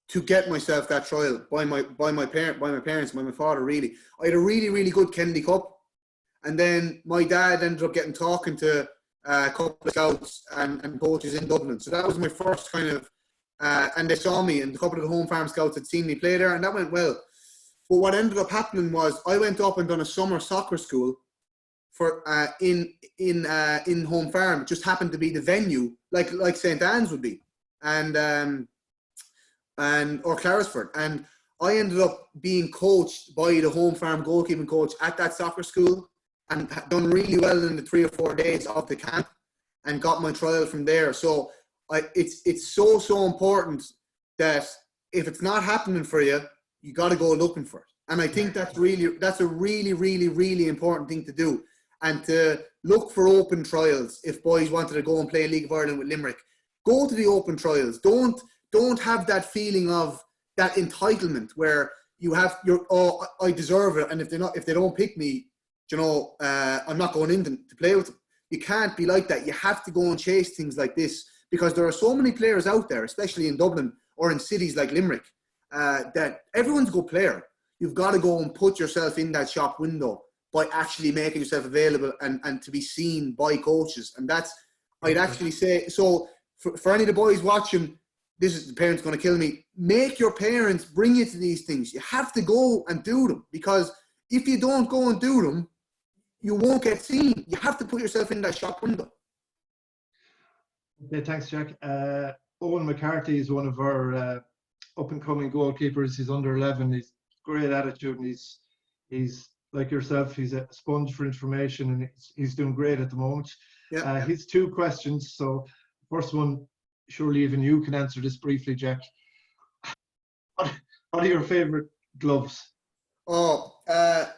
to get myself that trial by my parents, by my father. Really, I had a really good Kennedy Cup, and then my dad ended up talking to a couple of scouts and coaches in Dublin. So that was my first kind of. And they saw me, and a couple of the home farm scouts had seen me play there, and that went well. But what ended up happening was I went up and done a summer soccer school for in home farm. It just happened to be the venue, like St. Anne's would be, and or Claresford, and I ended up being coached by the home farm goalkeeping coach at that soccer school, and done really well in the 3 or 4 days of the camp, and got my trial from there. So it's so important that if it's not happening for you, you got to go looking for it. And I think that's a really important thing to do. And to look for open trials. If boys wanted to go and play League of Ireland with Limerick, go to the open trials. Don't have that feeling of that entitlement where I deserve it, and if they don't pick me, I'm not going in to play with them. You can't be like that. You have to go and chase things like this, because there are so many players out there, especially in Dublin or in cities like Limerick, that everyone's a good player. You've got to go and put yourself in that shop window by actually making yourself available and to be seen by coaches. And that's, I'd actually say, so for any of the boys watching, the parents going to kill me. Make your parents bring you to these things. You have to go and do them, because if you don't go and do them, you won't get seen. You have to put yourself in that shop window. Okay, thanks, Jack. Owen McCarthy is one of our up-and-coming goalkeepers. He's under 11. He's great attitude, and he's like yourself. He's a sponge for information, and he's doing great at the moment. Yeah. He's 2 questions. So, first one, surely even you can answer this briefly, Jack. What are your favourite gloves? I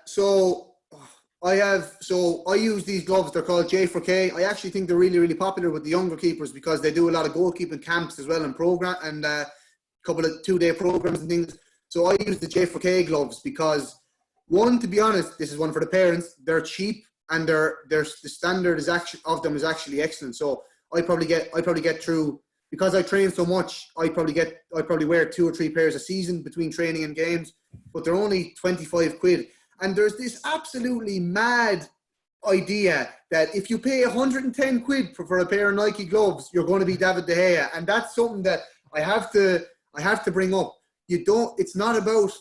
use these gloves. They're called J4K. I actually think they're really popular with the younger keepers, because they do a lot of goalkeeping camps as well, and program, and a couple of 2-day programs and things. So I use the J4K gloves because, one, to be honest, this is one for the parents. They're cheap, and the standard of them is actually excellent. So I probably get through, because I train so much. I probably wear 2 or 3 pairs a season between training and games, but they're only 25 quid. And there's this absolutely mad idea that if you pay 110 quid for a pair of Nike gloves, you're going to be David De Gea. And that's something that I have to bring up. It's not about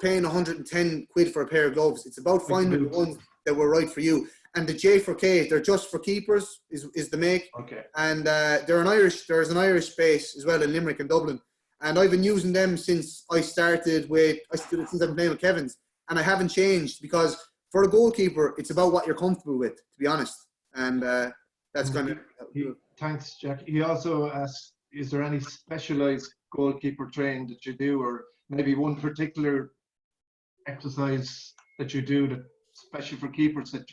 paying 110 quid for a pair of gloves. It's about finding the ones that were right for you. And the J4K, they're just for keepers, is the make. Okay. And there's an Irish base as well in Limerick and Dublin. And I've been using them since I started since I've been playing with Kevin's. And I haven't changed, because for a goalkeeper, it's about what you're comfortable with, to be honest. And that's kind of... Thanks, Jack. He also asked, is there any specialised goalkeeper training that you do, or maybe one particular exercise that you do that especially for keepers that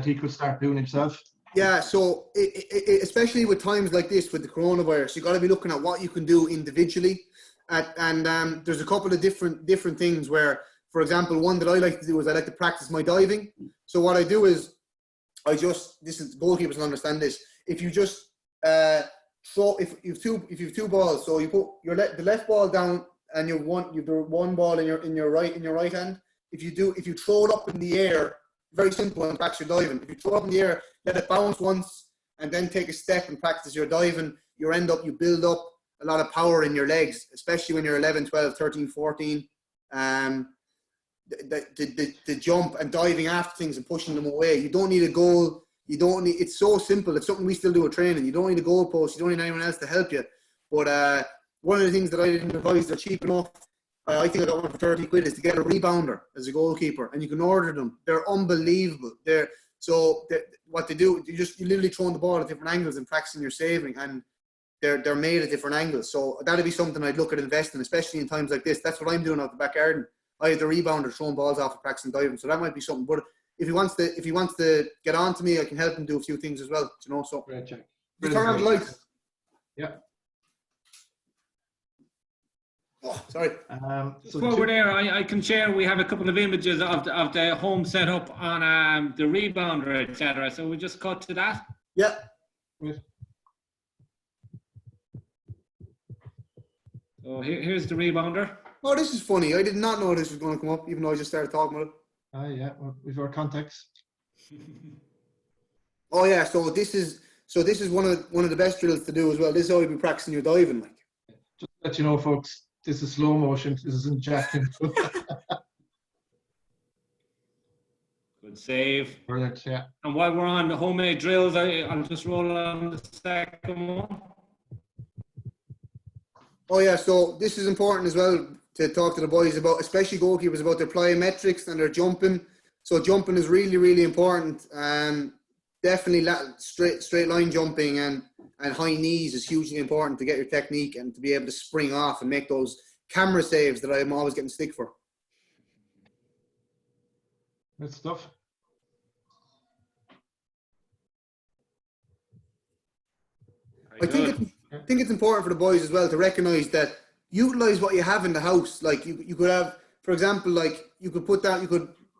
he could start doing himself? Yeah, so especially with times like this with the coronavirus, you got to be looking at what you can do individually. And there's a couple of different things where, for example, one that I like to do is I like to practice my diving. So what I do is goalkeepers will understand this. If you just if you've 2 balls, so you put the left ball down, and you've one ball in your right hand. If you throw it up in the air, very simple, and practice your diving. If you throw it up in the air, let it bounce once, and then take a step and practice your diving. You build up a lot of power in your legs, especially when you're 11, 12, 13, 14. The jump and diving after things and pushing them away. You don't need a goal. It's so simple. It's something we still do at training. You don't need a goal post. You don't need anyone else to help you. But one of the things that I didn't advise, they're cheap enough. I think I got one for 30 quid, is to get a rebounder as a goalkeeper, and you can order them. They're unbelievable. What they do, you literally throwing the ball at different angles and practicing your saving, and they're made at different angles. So that'd be something I'd look at investing, especially in times like this. That's what I'm doing out the back garden. I have the rebounder throwing balls off and practicing diving. So that might be something. But if he wants to get on to me, I can help him do a few things as well. So Great, Jack. Turn on the lights. Yeah. Oh, sorry. So while we're there, I can share. We have a couple of images of the home setup on the rebounder, etc. So we just cut to that. Yeah. Great. So here's the rebounder. Oh, this is funny. I did not know this was going to come up, even though I just started talking about it. Yeah, well, with our context. Oh yeah, so this is one of the best drills to do as well. This is how you'll be practicing your diving, like. Just to let you know, folks, this is slow motion. This isn't jacking. Good save. Brilliant, yeah. And while we're on the homemade drills, I'll just roll on the second one. Oh yeah, so this is important as well to talk to the boys about, especially goalkeepers, about their plyometrics and their jumping. So jumping is really, really important. Definitely straight line jumping and And high knees is hugely important to get your technique and to be able to spring off and make those camera saves that I'm always getting stick for. Good stuff. I think it's important for the boys as well to recognise that utilise what you have in the house. Like you could have, for example, like you could put down,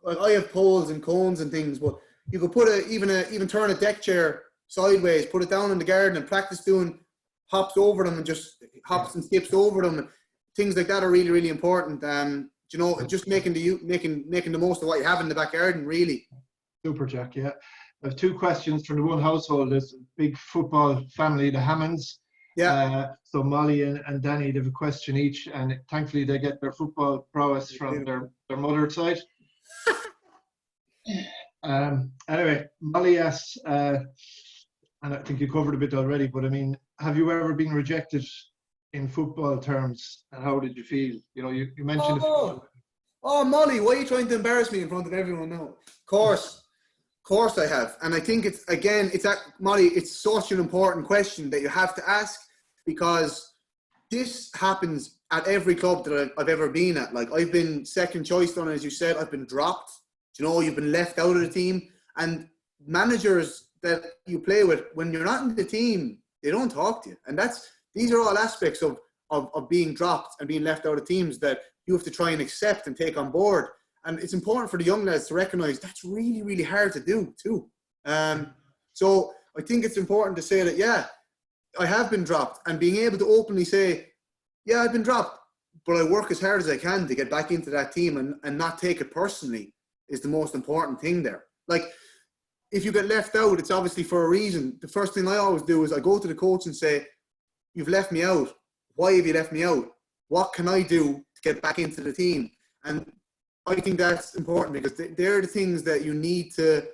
like I have poles and cones and things, but you could put even turn a deck chair sideways, put it down in the garden and practice doing hops over them and just hops and skips over them. And things like that are really, really important. You know, just making the most of what you have in the back garden, really. Super, Jack. Yeah. I have 2 questions from the one household. There's a big football family, the Hammonds. Yeah. So Molly and Danny, they have a question each, and thankfully they get their football prowess from their mother's side. Anyway, Molly asks, and I think you covered a bit already, but I mean, have you ever been rejected in football terms, and how did you feel? You know, you mentioned. Oh, Molly, why are you trying to embarrass me in front of everyone now? Of course I have. And I think Molly, it's such an important question that you have to ask, because this happens at every club that I've ever been at. Like, I've been second choice done, as you said, I've been dropped. You know, you've been left out of the team. And managers that you play with, when you're not in the team, they don't talk to you. And these are all aspects of being dropped and being left out of teams that you have to try and accept and take on board. And it's important for the young lads to recognise that's really, really hard to do too. So I think it's important to say that, yeah, I have been dropped, and being able to openly say, yeah, I've been dropped, but I work as hard as I can to get back into that team and not take it personally is the most important thing there. Like, if you get left out, it's obviously for a reason. The first thing I always do is I go to the coach and say, you've left me out. Why have you left me out? What can I do to get back into the team? And I think that's important, because they're the things that you need to,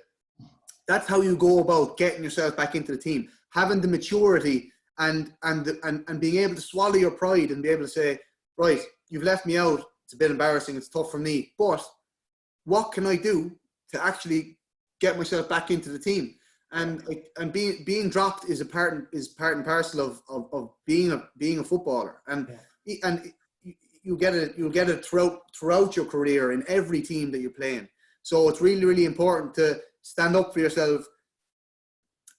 that's how you go about getting yourself back into the team. Having the maturity and being able to swallow your pride and be able to say, right, you've left me out. It's a bit embarrassing. It's tough for me. But what can I do to actually get myself back into the team? And being dropped is part and parcel of being a footballer. And you'll get it throughout your career in every team that you're playing. So it's really, really important to stand up for yourself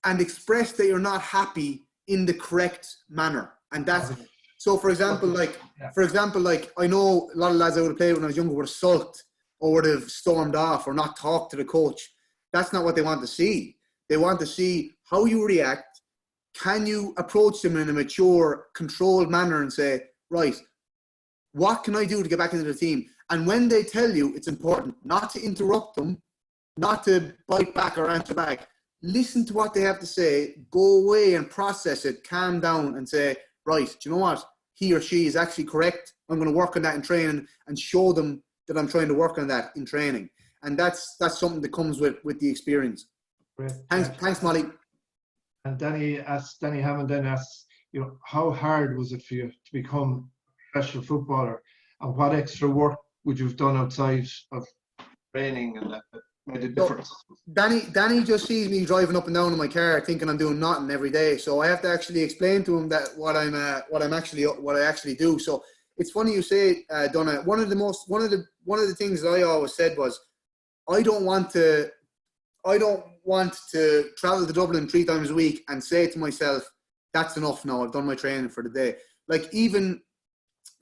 and express that you're not happy in the correct manner. And that's so. For example, like I know a lot of lads I would have played when I was younger would have sulked or would have stormed off or not talked to the coach. That's not what they want to see. They want to see how you react. Can you approach them in a mature, controlled manner and say, right, what can I do to get back into the team? And when they tell you, it's important not to interrupt them, not to bite back or answer back. Listen to what they have to say, go away and process it, calm down and say, right, do you know what? He or she is actually correct. I'm going to work on that in training and show them that I'm trying to work on that in training. And that's something that comes with the experience. Great. Thanks, Molly. And Danny Hammond then asks, you know, how hard was it for you to become a professional footballer, and what extra work would you have done outside of training and that made a difference? Danny just sees me driving up and down in my car thinking I'm doing nothing every day. So I have to actually explain to him that what I actually do. So it's funny you say, Donagh. One of the things that I always said was, I don't want to travel to Dublin 3 times a week and say to myself, that's enough now, I've done my training for the day. Like, even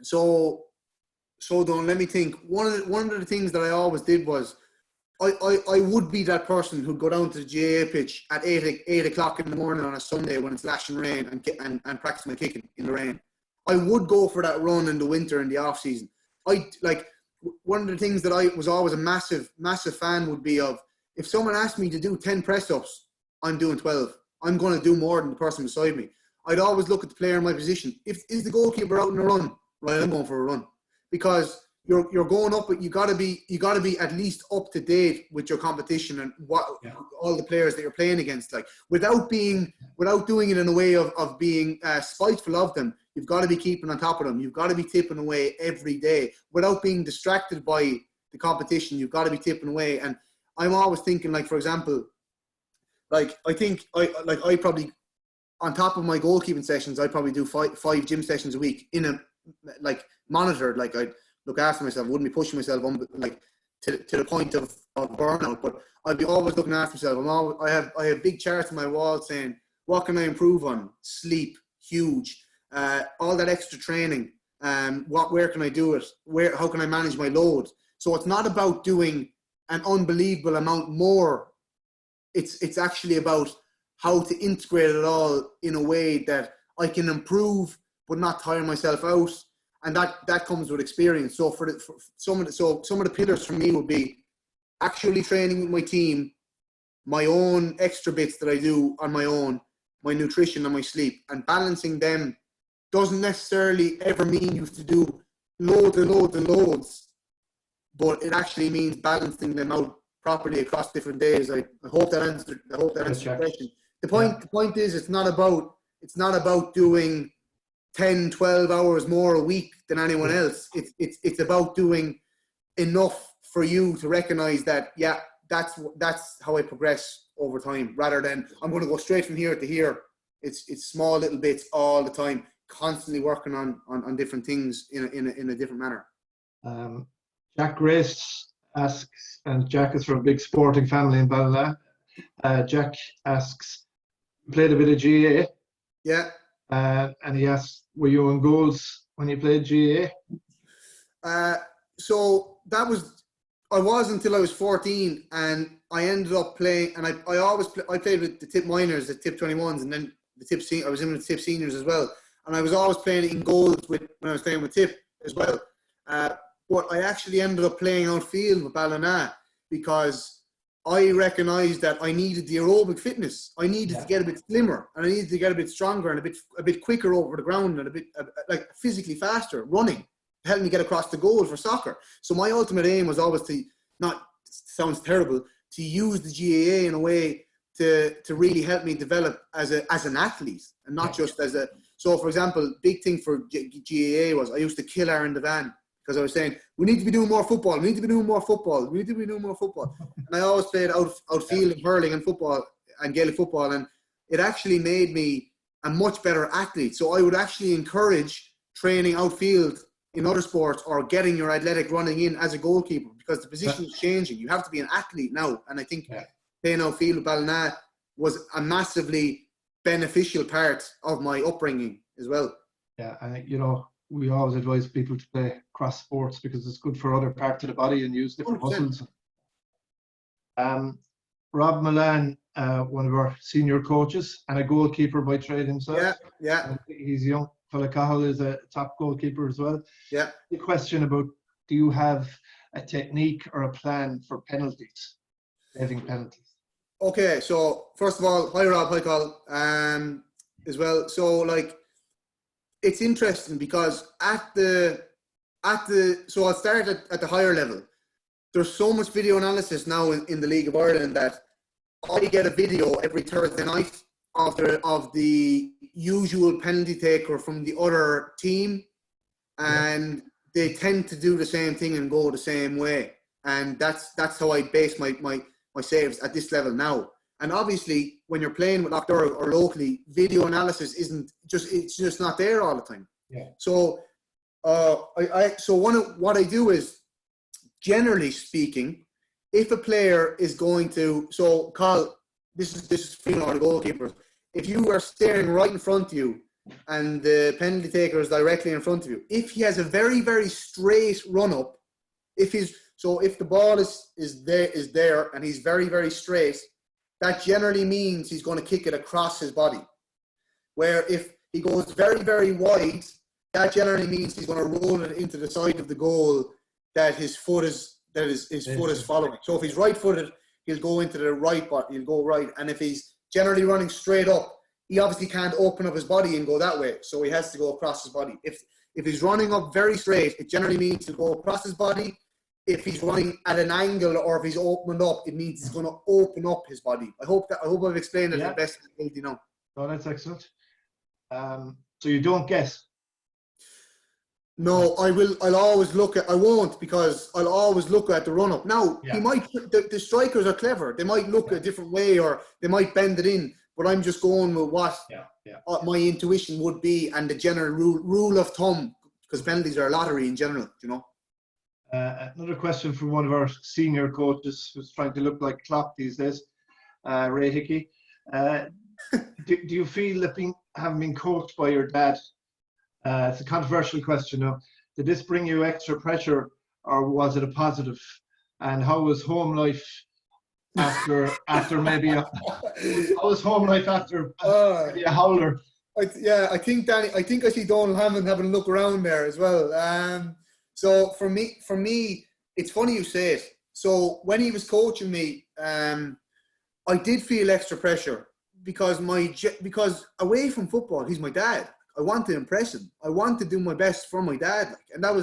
so Donagh, let me think. One of the things that I always did was I would be that person who'd go down to the GAA pitch at 8 o'clock in the morning on a Sunday when it's lashing rain and practice my kicking in the rain. I would go for that run in the winter in the off season. One of the things that I was always a massive fan would be of, if someone asked me to do 10 press-ups, I'm doing 12. I'm going to do more than the person beside me. I'd always look at the player in my position. Is the goalkeeper out in a run? Right, I'm going for a run. Because you're going up, but you got to be at least up to date with your competition and all the players that you're playing against. Like, without doing it in a way of being spiteful of them. You've got to be keeping on top of them. You've got to be tipping away every day without being distracted by the competition. You've got to be tipping away. And I'm always thinking, like, for example, like, I think I probably on top of my goalkeeping sessions, I probably do five gym sessions a week in a monitored. Like I look after myself, wouldn't be pushing myself on to the point of burnout, but I'd be always looking after myself. I have big charts on my wall saying what can I improve on? Sleep, huge. All that extra training. Where can I do it? How can I manage my load? So it's not about doing an unbelievable amount more. It's actually about how to integrate it all in a way that I can improve but not tire myself out, and that comes with experience. So for some of the pillars for me would be actually training with my team, my own extra bits that I do on my own, my nutrition and my sleep, and balancing them doesn't necessarily ever mean you have to do loads and loads and loads, but it actually means balancing them out properly across different days. I hope that answers your question. The point is, it's not about doing 10, 12 hours more a week than anyone else. It's about doing enough for you to recognize that, that's how I progress over time, rather than I'm going to go straight from here to here. It's small little bits all the time, constantly working on different things in a different manner. Jack Grace asks, and Jack is from a big sporting family in Ballina. Jack asks, played a bit of GA. Yeah. And he asks, were you on goals when you played GA? So I was until I was 14, and I ended up playing, and I played with the tip minors, the tip 21s, and then I was in with the tip seniors as well. And I was always playing in goals when I was playing with tip as well. But I actually ended up playing outfield with Ballina because I recognised that I needed the aerobic fitness. I needed to get a bit slimmer, and I needed to get a bit stronger and a bit quicker over the ground, and a bit like physically faster, running, helping me get across the goal for soccer. So my ultimate aim was always to, not sounds terrible, to use the GAA in a way to really help me develop as an athlete, and not just as a. So for example, big thing for GAA was I used to kill Aaron Devan, because I was saying, we need to be doing more football. We need to be doing more football. We need to be doing more football. And I always played outfield and hurling and football and Gaelic football. And it actually made me a much better athlete. So I would actually encourage training outfield in other sports, or getting your athletic running in as a goalkeeper, because the position is changing. You have to be an athlete now. And I think playing outfield with Ballina was a massively beneficial part of my upbringing as well. Yeah, I think, we always advise people to play cross sports because it's good for other parts of the body and use different 100%. muscles. Rob Milan, one of our senior coaches and a goalkeeper by trade himself. Yeah. He's young. Fella Cahill is a top goalkeeper as well. Yeah. The question about, do you have a technique or a plan for penalties, saving penalties? Okay, so first of all, hi Rob, hi Carl, as well. So it's interesting because so I'll start at the higher level. There's so much video analysis now in the League of Ireland that I get a video every Thursday night of the usual penalty taker from the other team, and they tend to do the same thing and go the same way. And that's how I base my saves at this level now. And obviously, when you're playing with Lough Derg or locally, video analysis it's just not there all the time. Yeah. So, what I do is, generally speaking, if a player is going to, so Carl, this is for the goalkeepers. If you are staring right in front of you and the penalty taker is directly in front of you, if he has a very, very straight run up, if the ball is there and he's very, very straight, that generally means he's going to kick it across his body. Where if he goes very, very wide, that generally means he's going to roll it into the side of the goal that his foot is following. So if he's right-footed, he'll go into the right, but he'll go right. And if he's generally running straight up, he obviously can't open up his body and go that way. So he has to go across his body. If he's running up very straight, it generally means he'll go across his body. If he's running at an angle, or if he's opened up, it means he's going to open up his body. I hope I've explained it the best ability now. Oh, that's excellent. So you don't guess? No, I'll always look at. I won't, because I'll always look at the run up. Now he might. The strikers are clever. They might look a different way, or they might bend it in. but I'm just going with what Yeah. my intuition would be and the general rule of thumb, because penalties are a lottery in general, you know. Another question from one of our senior coaches who's trying to look like Klopp these days, Ray Hickey. Do you feel that having been coached by your dad, it's a controversial question now, did this bring you extra pressure or was it a positive? And how was home life after maybe how was home life after maybe a howler? I think I see Donald Hammond having a look around there as well. So for me, it's funny you say it. So when he was coaching me, I did feel extra pressure because away from football, he's my dad. I want to impress him. I want to do my best for my dad, and that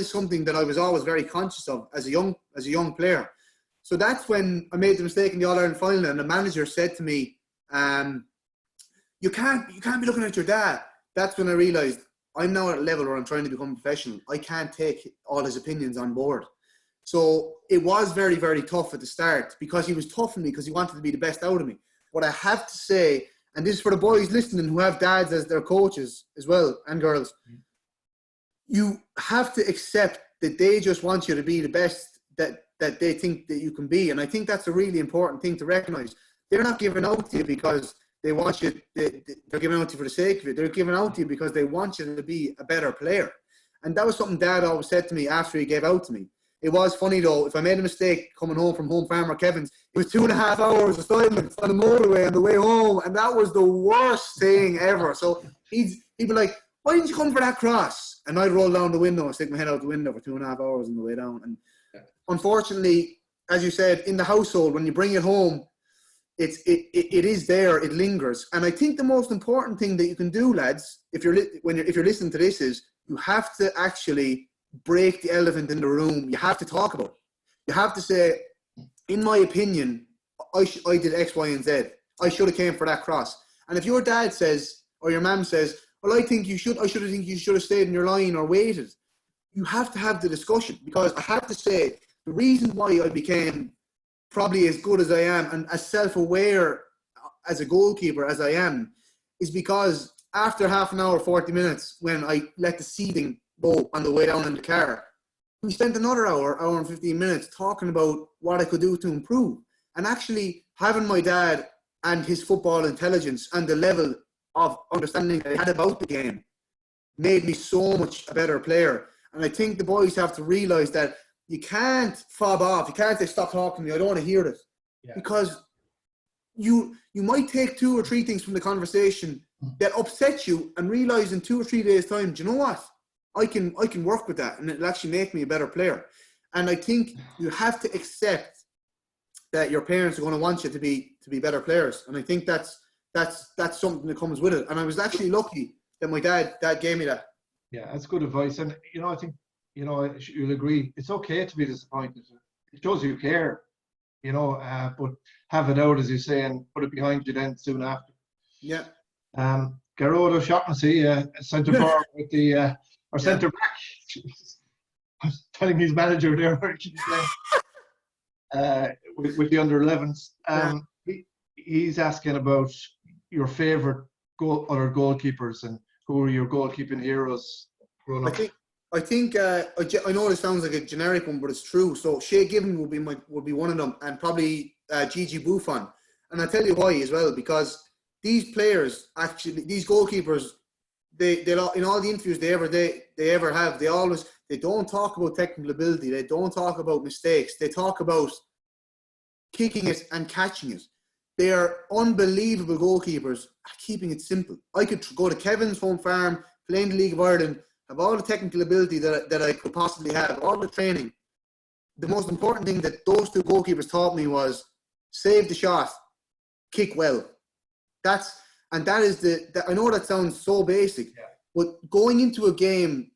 is something that I was always very conscious of as a young player. So that's when I made the mistake in the All-Ireland final, and the manager said to me, "You can't be looking at your dad." That's when I realised I'm now at a level where I'm trying to become a professional. I can't take all his opinions on board. So it was very, very tough at the start because he was tough on me because he wanted to be the best out of me. What I have to say, and this is for the boys listening who have dads as their coaches as well, and girls, you have to accept that they just want you to be the best that they think that you can be. And I think that's a really important thing to recognise. They're not giving out to you because they want you, they're giving out to you for the sake of it. They're giving out to you because they want you to be a better player. And that was something Dad always said to me after he gave out to me. It was funny though, if I made a mistake coming home from Home Farmer Kevin's, it was 2.5 hours of silence on the motorway on the way home, and that was the worst thing ever. So he'd be like, "Why didn't you come for that cross?" And I'd roll down the window and stick my head out the window for 2.5 hours on the way down. And unfortunately, as you said, in the household, when you bring it home, it is there, it lingers. And I think the most important thing that you can do, lads, if you're listening to this, is you have to actually break the elephant in the room. You have to talk about it. You have to say, in my opinion, I did X, Y, and Z. I should have came for that cross. And if your dad says, or your mum says, "Well, I think you should have stayed in your line or waited," you have to have the discussion. Because I have to say, the reason why I became probably as good as I am and as self-aware as a goalkeeper as I am is because after half an hour, 40 minutes, when I let the seeding go on the way down in the car, we spent another hour and 15 minutes talking about what I could do to improve. And actually having my dad and his football intelligence and the level of understanding that he had about the game made me so much a better player. And I think the boys have to realise that you can't fob off. You can't say, "Stop talking to me, I don't want to hear this." Yeah. Because you might take 2 or 3 things from the conversation that upset you and realise in 2 or 3 days' time, "Do you know what? I can work with that and it'll actually make me a better player." And I think you have to accept that your parents are going to want you to be better players. And I think that's something that comes with it. And I was actually lucky that my dad gave me that. Yeah, that's good advice. And I think you'll agree, it's okay to be disappointed. It shows you care, but have it out, as you say, and put it behind you then soon after. Yeah. Donagh O'Shaughnessy, centre forward with the or centre back. I was telling his manager there where he playing with the under-11s. He's asking about your favourite other goalkeepers and who are your goalkeeping heroes growing up. I think I know this sounds like a generic one, but it's true. So Shea Given would be one of them, and probably Gigi Buffon. And I'll tell you why as well, because these players, actually, these goalkeepers, they in all the interviews they ever have, they don't talk about technical ability. They don't talk about mistakes. They talk about kicking it and catching it. They are unbelievable goalkeepers at keeping it simple. I could go to Kevin's home farm, play in the League of Ireland, have all the technical ability that I could possibly have, all the training. The most important thing that those 2 goalkeepers taught me was save the shot, kick well. I know that sounds so basic, but going into a game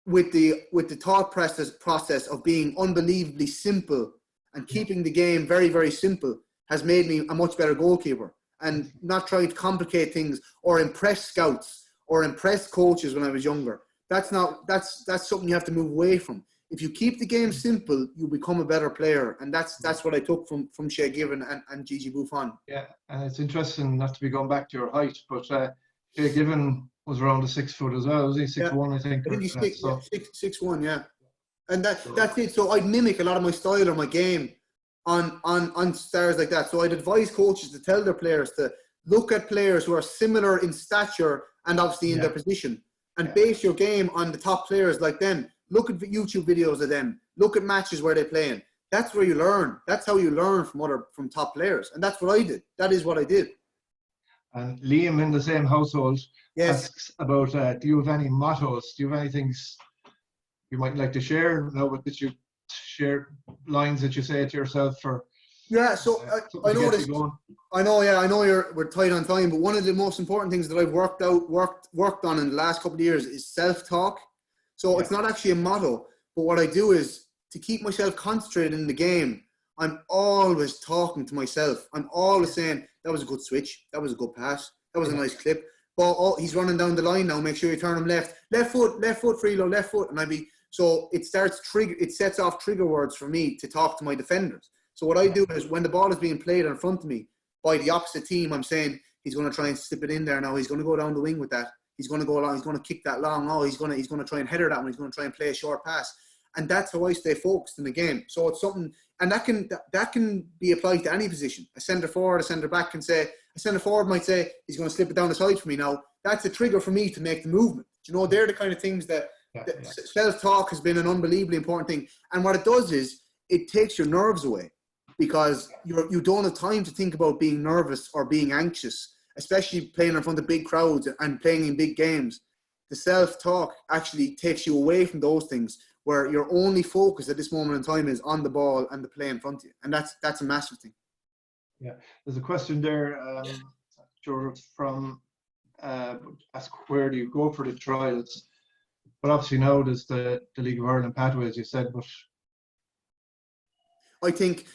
with the thought process of being unbelievably simple and keeping the game very, very simple has made me a much better goalkeeper, and not trying to complicate things or impress scouts or impress coaches when I was younger. That's something you have to move away from. if you keep the game simple, you become a better player. And that's what I took from Shea Given and Gigi Buffon. Yeah, and it's interesting not to be going back to your height, but Shea Given was around the 6 foot as well. Was he 6'1", I think? I think he's or that, so. 6'1", yeah. And that's it. So I'd mimic a lot of my style or my game on stars like that. So I'd advise coaches to tell their players to look at players who are similar in stature and obviously in their position, and base your game on the top players like them. Look at YouTube videos of them. Look at matches where they're playing. That's where you learn. That's how you learn from top players. And that's what I did. That is what I did. And Liam, in the same household, asks about, do you have any mottos? Do you have any things you might like to share? No, but did you share lines that you say to yourself? For so I know this. I know we're tight on time, but one of the most important things that I've worked on in the last couple of years is self-talk. So it's not actually a motto, but what I do is to keep myself concentrated in the game. I'm always talking to myself. I'm always saying, that was a good switch. That was a good pass. That was a nice clip. But he's running down the line now. Make sure you turn him left. Left foot, Freelo, left foot. And so it sets off trigger words for me to talk to my defenders. So what I do is when the ball is being played in front of me by the opposite team, I'm saying he's going to try and slip it in there now. He's going to go down the wing with that. He's going to go along. He's going to kick that long. Oh, he's going to try and header that one. He's going to try and play a short pass. And that's how I stay focused in the game. So it's something, and that can be applied to any position. A centre forward, a centre back can say, a centre forward might say, he's going to slip it down the side for me now. That's a trigger for me to make the movement. You know, they're the kind of things that self-talk has been an unbelievably important thing. And what it does is it takes your nerves away, because you don't have time to think about being nervous or being anxious, especially playing in front of big crowds and playing in big games. The self-talk actually takes you away from those things, where your only focus at this moment in time is on the ball and the play in front of you. And that's a massive thing. Yeah. There's a question there, George, from ask, where do you go for the trials? But obviously now there's the League of Ireland pathway, as you said, but I think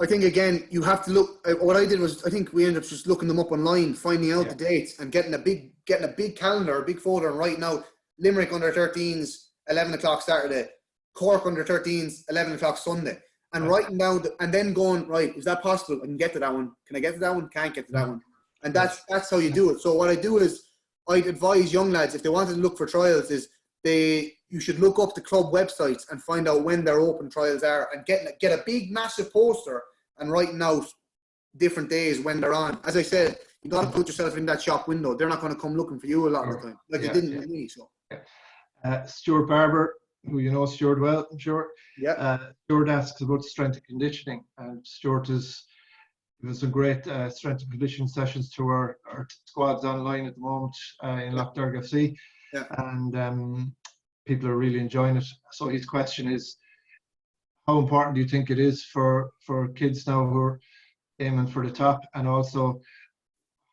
again, you have to look. What I did was, I think we ended up just looking them up online, finding out the dates, and getting a big calendar, a big folder, and writing out Limerick under 13s, 11 o'clock Saturday, Cork under 13s, 11 o'clock Sunday, and writing down and then going, right, is that possible? I can get to that one. Can I get to that one? Can't get to that one. And that's how you do it. So what I do is, I'd advise young lads, if they wanted to look for trials, is you should look up the club websites and find out when their open trials are, and get a big massive poster and writing out different days when they're on. As I said, you got to put yourself in that shop window. They're not going to come looking for you a lot of the time, like they didn't with me. So Stuart Barber, who you know Stuart well, I'm sure. Stuart asks about strength and conditioning, and Stuart is given some great strength and conditioning sessions to our squads online at the moment in Lough Derg FC. And people are really enjoying it. So his question is, how important do you think it is for kids now who are aiming for the top, and also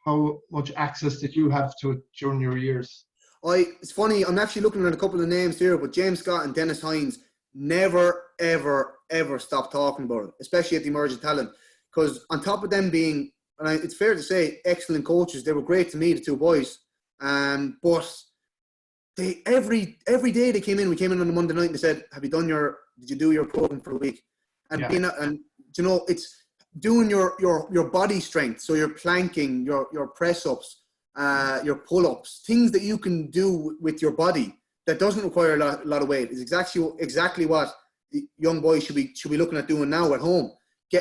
how much access did you have to it during your years? It's funny, I'm actually looking at a couple of names here, but James Scott and Dennis Hines never, ever, ever stopped talking about it, especially at the emerging talent. Because on top of them being, and it's fair to say, excellent coaches, they were great to me, the two boys. But they every day they came in. We came in on a Monday night and they said, did you do your program for the week? And you know, it's doing your body strength. So your planking, your press ups, your pull ups, things that you can do with your body that doesn't require a lot of weight, is exactly what the young boys should be looking at doing now at home.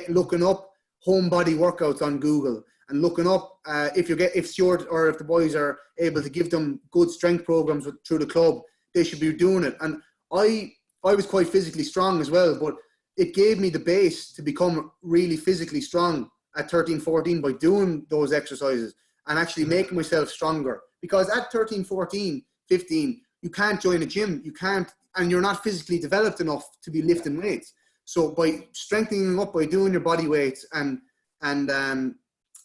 Looking up home body workouts on Google, and looking up if Stuart or if the boys are able to give them good strength programs through the club, they should be doing it. And I was quite physically strong as well, but it gave me the base to become really physically strong at 13, 14 by doing those exercises and actually making myself stronger. Because at 13, 14, 15, you can't join a gym. You can't, and you're not physically developed enough to be lifting weights. So by strengthening them up, by doing your body weights and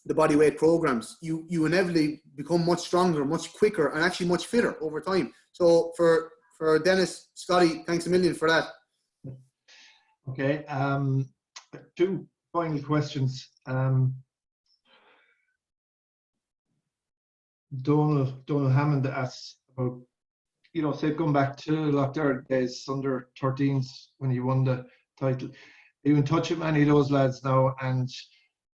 the body weight programs, you inevitably become much stronger, much quicker, and actually much fitter over time. So for Dennis, Scotty, thanks a million for that. Okay, two final questions. Donald Hammond asks about you know, say going back to Lough Derg days, under 13s when you won the title, are you in touch with many of those lads now? And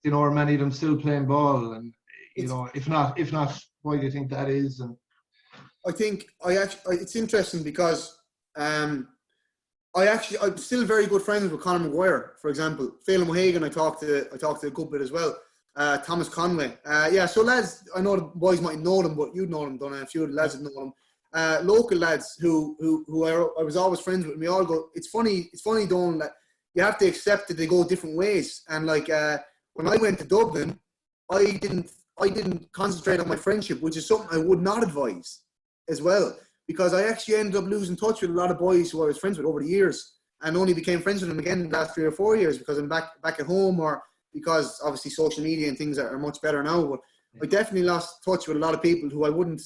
you know, are many of them still playing ball? And you know, if not, why do you think that is? And I think it's interesting because I'm still very good friends with Conor Maguire, for example. Phelan O'Hagan, I talked to a good bit as well. Thomas Conway. Yeah, so lads, I know the boys might know them, but you'd know them, Donagh, a few of the lads would know them. Local lads who I was always friends with, and we all go, it's funny, Donagh, that you have to accept that they go different ways. And like when I went to Dublin, I didn't concentrate on my friendship, which is something I would not advise as well, because I actually ended up losing touch with a lot of boys who I was friends with over the years, and only became friends with them again in the last 3 or 4 years because I'm back at home, or because obviously social media and things are much better now. But I definitely lost touch with a lot of people who I would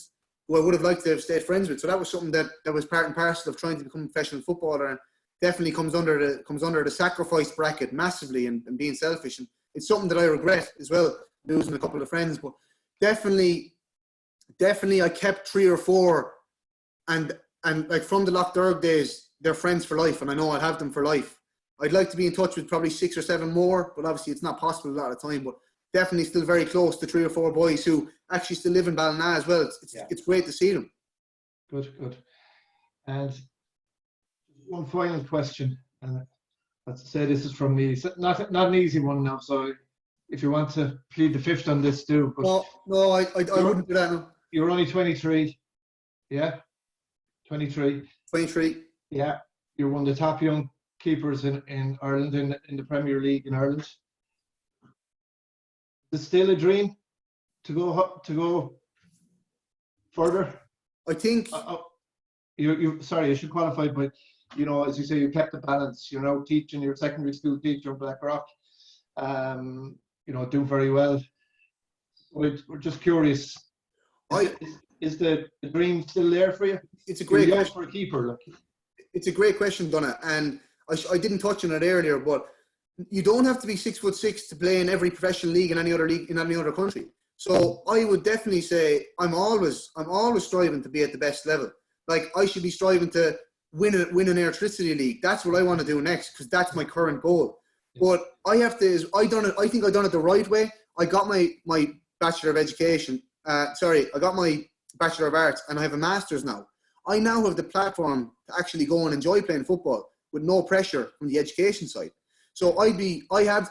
have liked to have stayed friends with. So that was something that was part and parcel of trying to become a professional footballer, and definitely comes under the sacrifice bracket massively, and being selfish. And it's something that I regret as well, losing a couple of friends. But definitely I kept 3 or 4, and like from the Lough Derg days, they're friends for life, and I know I'll have them for life. I'd like to be in touch with probably 6 or 7 more, but obviously it's not possible a lot of the time. But definitely still very close to 3 or 4 boys who actually still live in Ballina as well. It's great to see them. Good. And one final question, and let's say this is from me. It's not an easy one now, so if you want to plead the fifth on this, do. But no, I wouldn't do that now. You're only 23, yeah? 23. 23. Yeah, you're one of the top young keepers in Ireland, in the Premier League in Ireland. Is it still a dream to go further? I think you sorry, I should qualify, but you know, as you say, you kept the balance. You're now teaching, you're a secondary school teacher in Blackrock. You know, do very well. We're just curious. Is the dream still there for you? It's a great question for a keeper. Like. It's a great question, Donagh, and I didn't touch on it earlier, but you don't have to be 6'6" to play in every professional league in any other country. So I would definitely say I'm always striving to be at the best level. Like I should be striving to win an electricity league. That's what I want to do next, because that's my current goal. But I think I done it the right way. I got my Bachelor of Education. I got my Bachelor of Arts, and I have a Master's now. I now have the platform to actually go and enjoy playing football with no pressure from the education side. So I have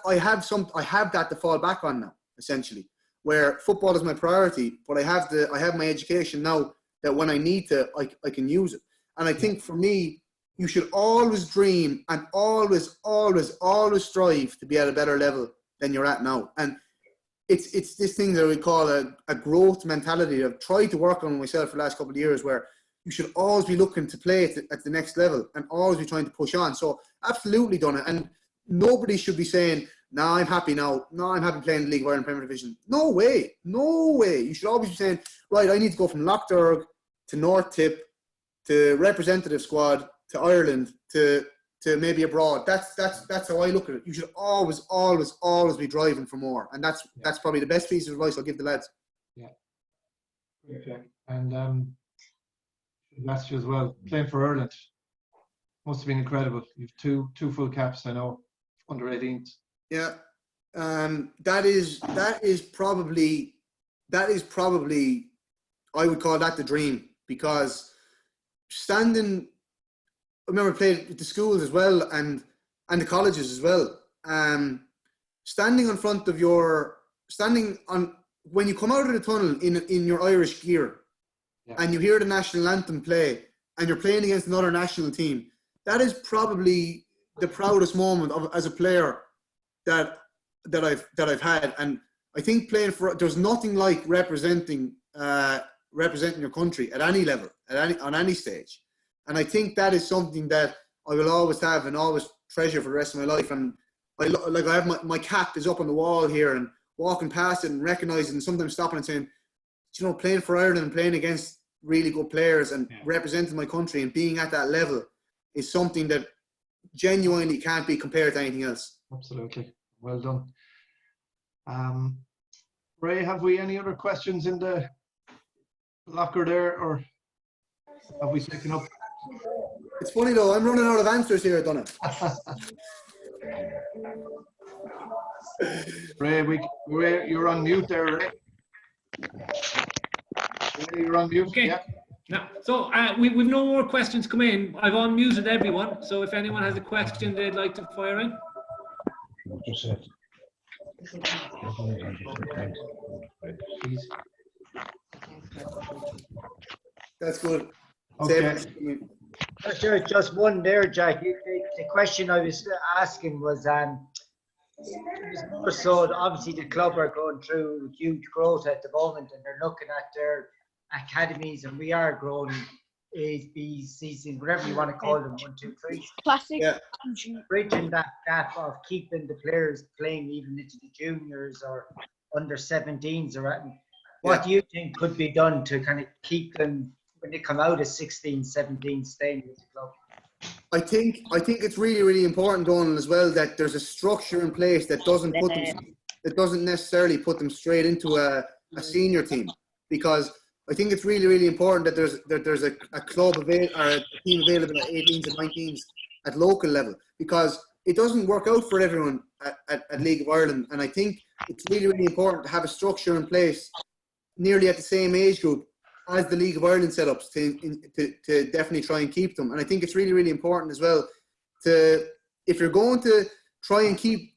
that to fall back on now, essentially, where football is my priority, but I have my education now that when I need to, I can use it. And I think for me, you should always dream and always strive to be at a better level than you're at now. And it's this thing that we call a growth mentality. I've tried to work on myself for the last couple of years, where you should always be looking to play at the next level and always be trying to push on. So absolutely, Donagh. And nobody should be saying, "No, I'm happy now. No, I'm happy playing the League of Ireland Premier Division." No way. You should always be saying, "Right, I need to go from Lough Derg to North Tip to representative squad to Ireland to maybe abroad." That's how I look at it. You should always be driving for more, and that's probably the best piece of advice I'll give the lads. Yeah. Okay. And that's you as well. Playing for Ireland must have been incredible. You've two full caps, I know, under 18s. Yeah. That is probably I would call that the dream, because standing, I remember playing with the schools as well and the colleges as well. Standing on when you come out of the tunnel in your Irish gear, and you hear the national anthem play, and you're playing against another national team, that is probably the proudest moment as a player that I've had. And I think there's nothing like representing your country at any level, on any stage. And I think that is something that I will always have and always treasure for the rest of my life. And I have my cap is up on the wall here, and walking past it and recognizing, and sometimes stopping and saying, you know, playing for Ireland and playing against really good players and representing my country and being at that level is something that genuinely can't be compared to anything else. Absolutely. Well done. Ray, have we any other questions in the locker there? Or Have we taken up? It's funny though, I'm running out of answers here, Donagh. Ray, you're on mute there, Ray. Ray, you're on mute. Okay. Yeah. Now, so we've no more questions come in. I've unmuted everyone, so if anyone has a question they'd like to fire in. That's good. Okay. Sure, just one there, Jack. The question I was asking was, it was more so that obviously the club are going through huge growth at the moment, and they're looking at their academies, and we are growing A's, B's, C's, whatever you want to call them, 1, 2, 3. Classic. Yeah. Bridging that gap of keeping the players playing even into the juniors or under 17s or anything. What do you think could be done to kind of keep them when they come out of 16, 17, staying with the club? I think it's really, really important, Donald, as well, that there's a structure in place that doesn't necessarily put them straight into a senior team, because I think it's really, really important that there's a club or a team available at 18s and 19s at local level, because it doesn't work out for everyone at League of Ireland, and I think it's really, really important to have a structure in place nearly at the same age group as the League of Ireland setups to definitely try and keep them. And I think it's really, really important as well to, if you're going to try and keep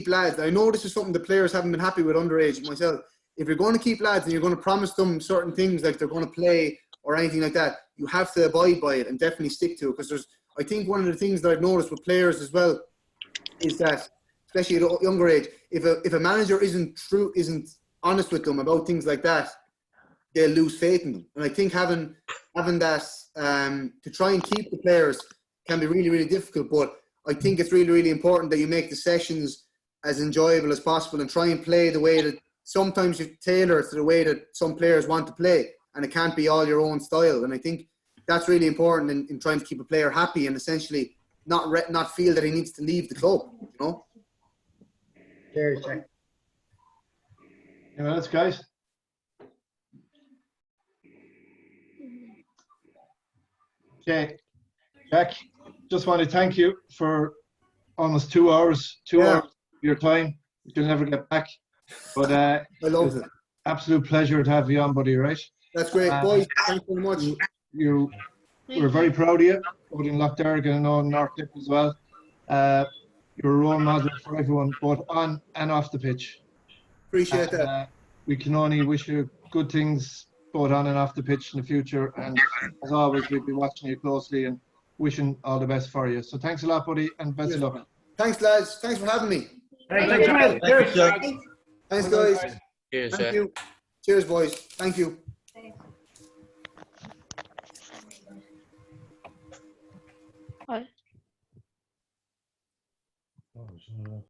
lads, I know this is something the players haven't been happy with underage myself. If you're going to keep lads and you're going to promise them certain things like they're going to play or anything like that, you have to abide by it and definitely stick to it. Because I think one of the things that I've noticed with players as well is that, especially at a younger age, if a manager isn't honest with them about things like that, they'll lose faith in them. And I think having that to try and keep the players can be really, really difficult. But I think it's really, really important that you make the sessions as enjoyable as possible and try and play the way that sometimes you tailor it to the way that some players want to play, and it can't be all your own style. And I think that's really important in trying to keep a player happy and essentially not feel that he needs to leave the club, you know? Cheers, Jack. Anyone else, guys? Okay, Jack, just want to thank you for almost 2 hours, hours of your time. You'll never get back. But I love it. Absolute pleasure to have you on, buddy, right? That's great. Boys, thanks very much. We're very proud of you, both in Lough Derg and I know in North Tip as well. You're a role model for everyone, both on and off the pitch. Appreciate that. We can only wish you good things both on and off the pitch in the future. And as always, we'll be watching you closely and wishing all the best for you. So thanks a lot, buddy, and best of luck. Thanks, lads. Thanks for having me. Thanks, Jack. Thanks, guys. Cheers, Thank you. Cheers, boys. Thank you. Bye.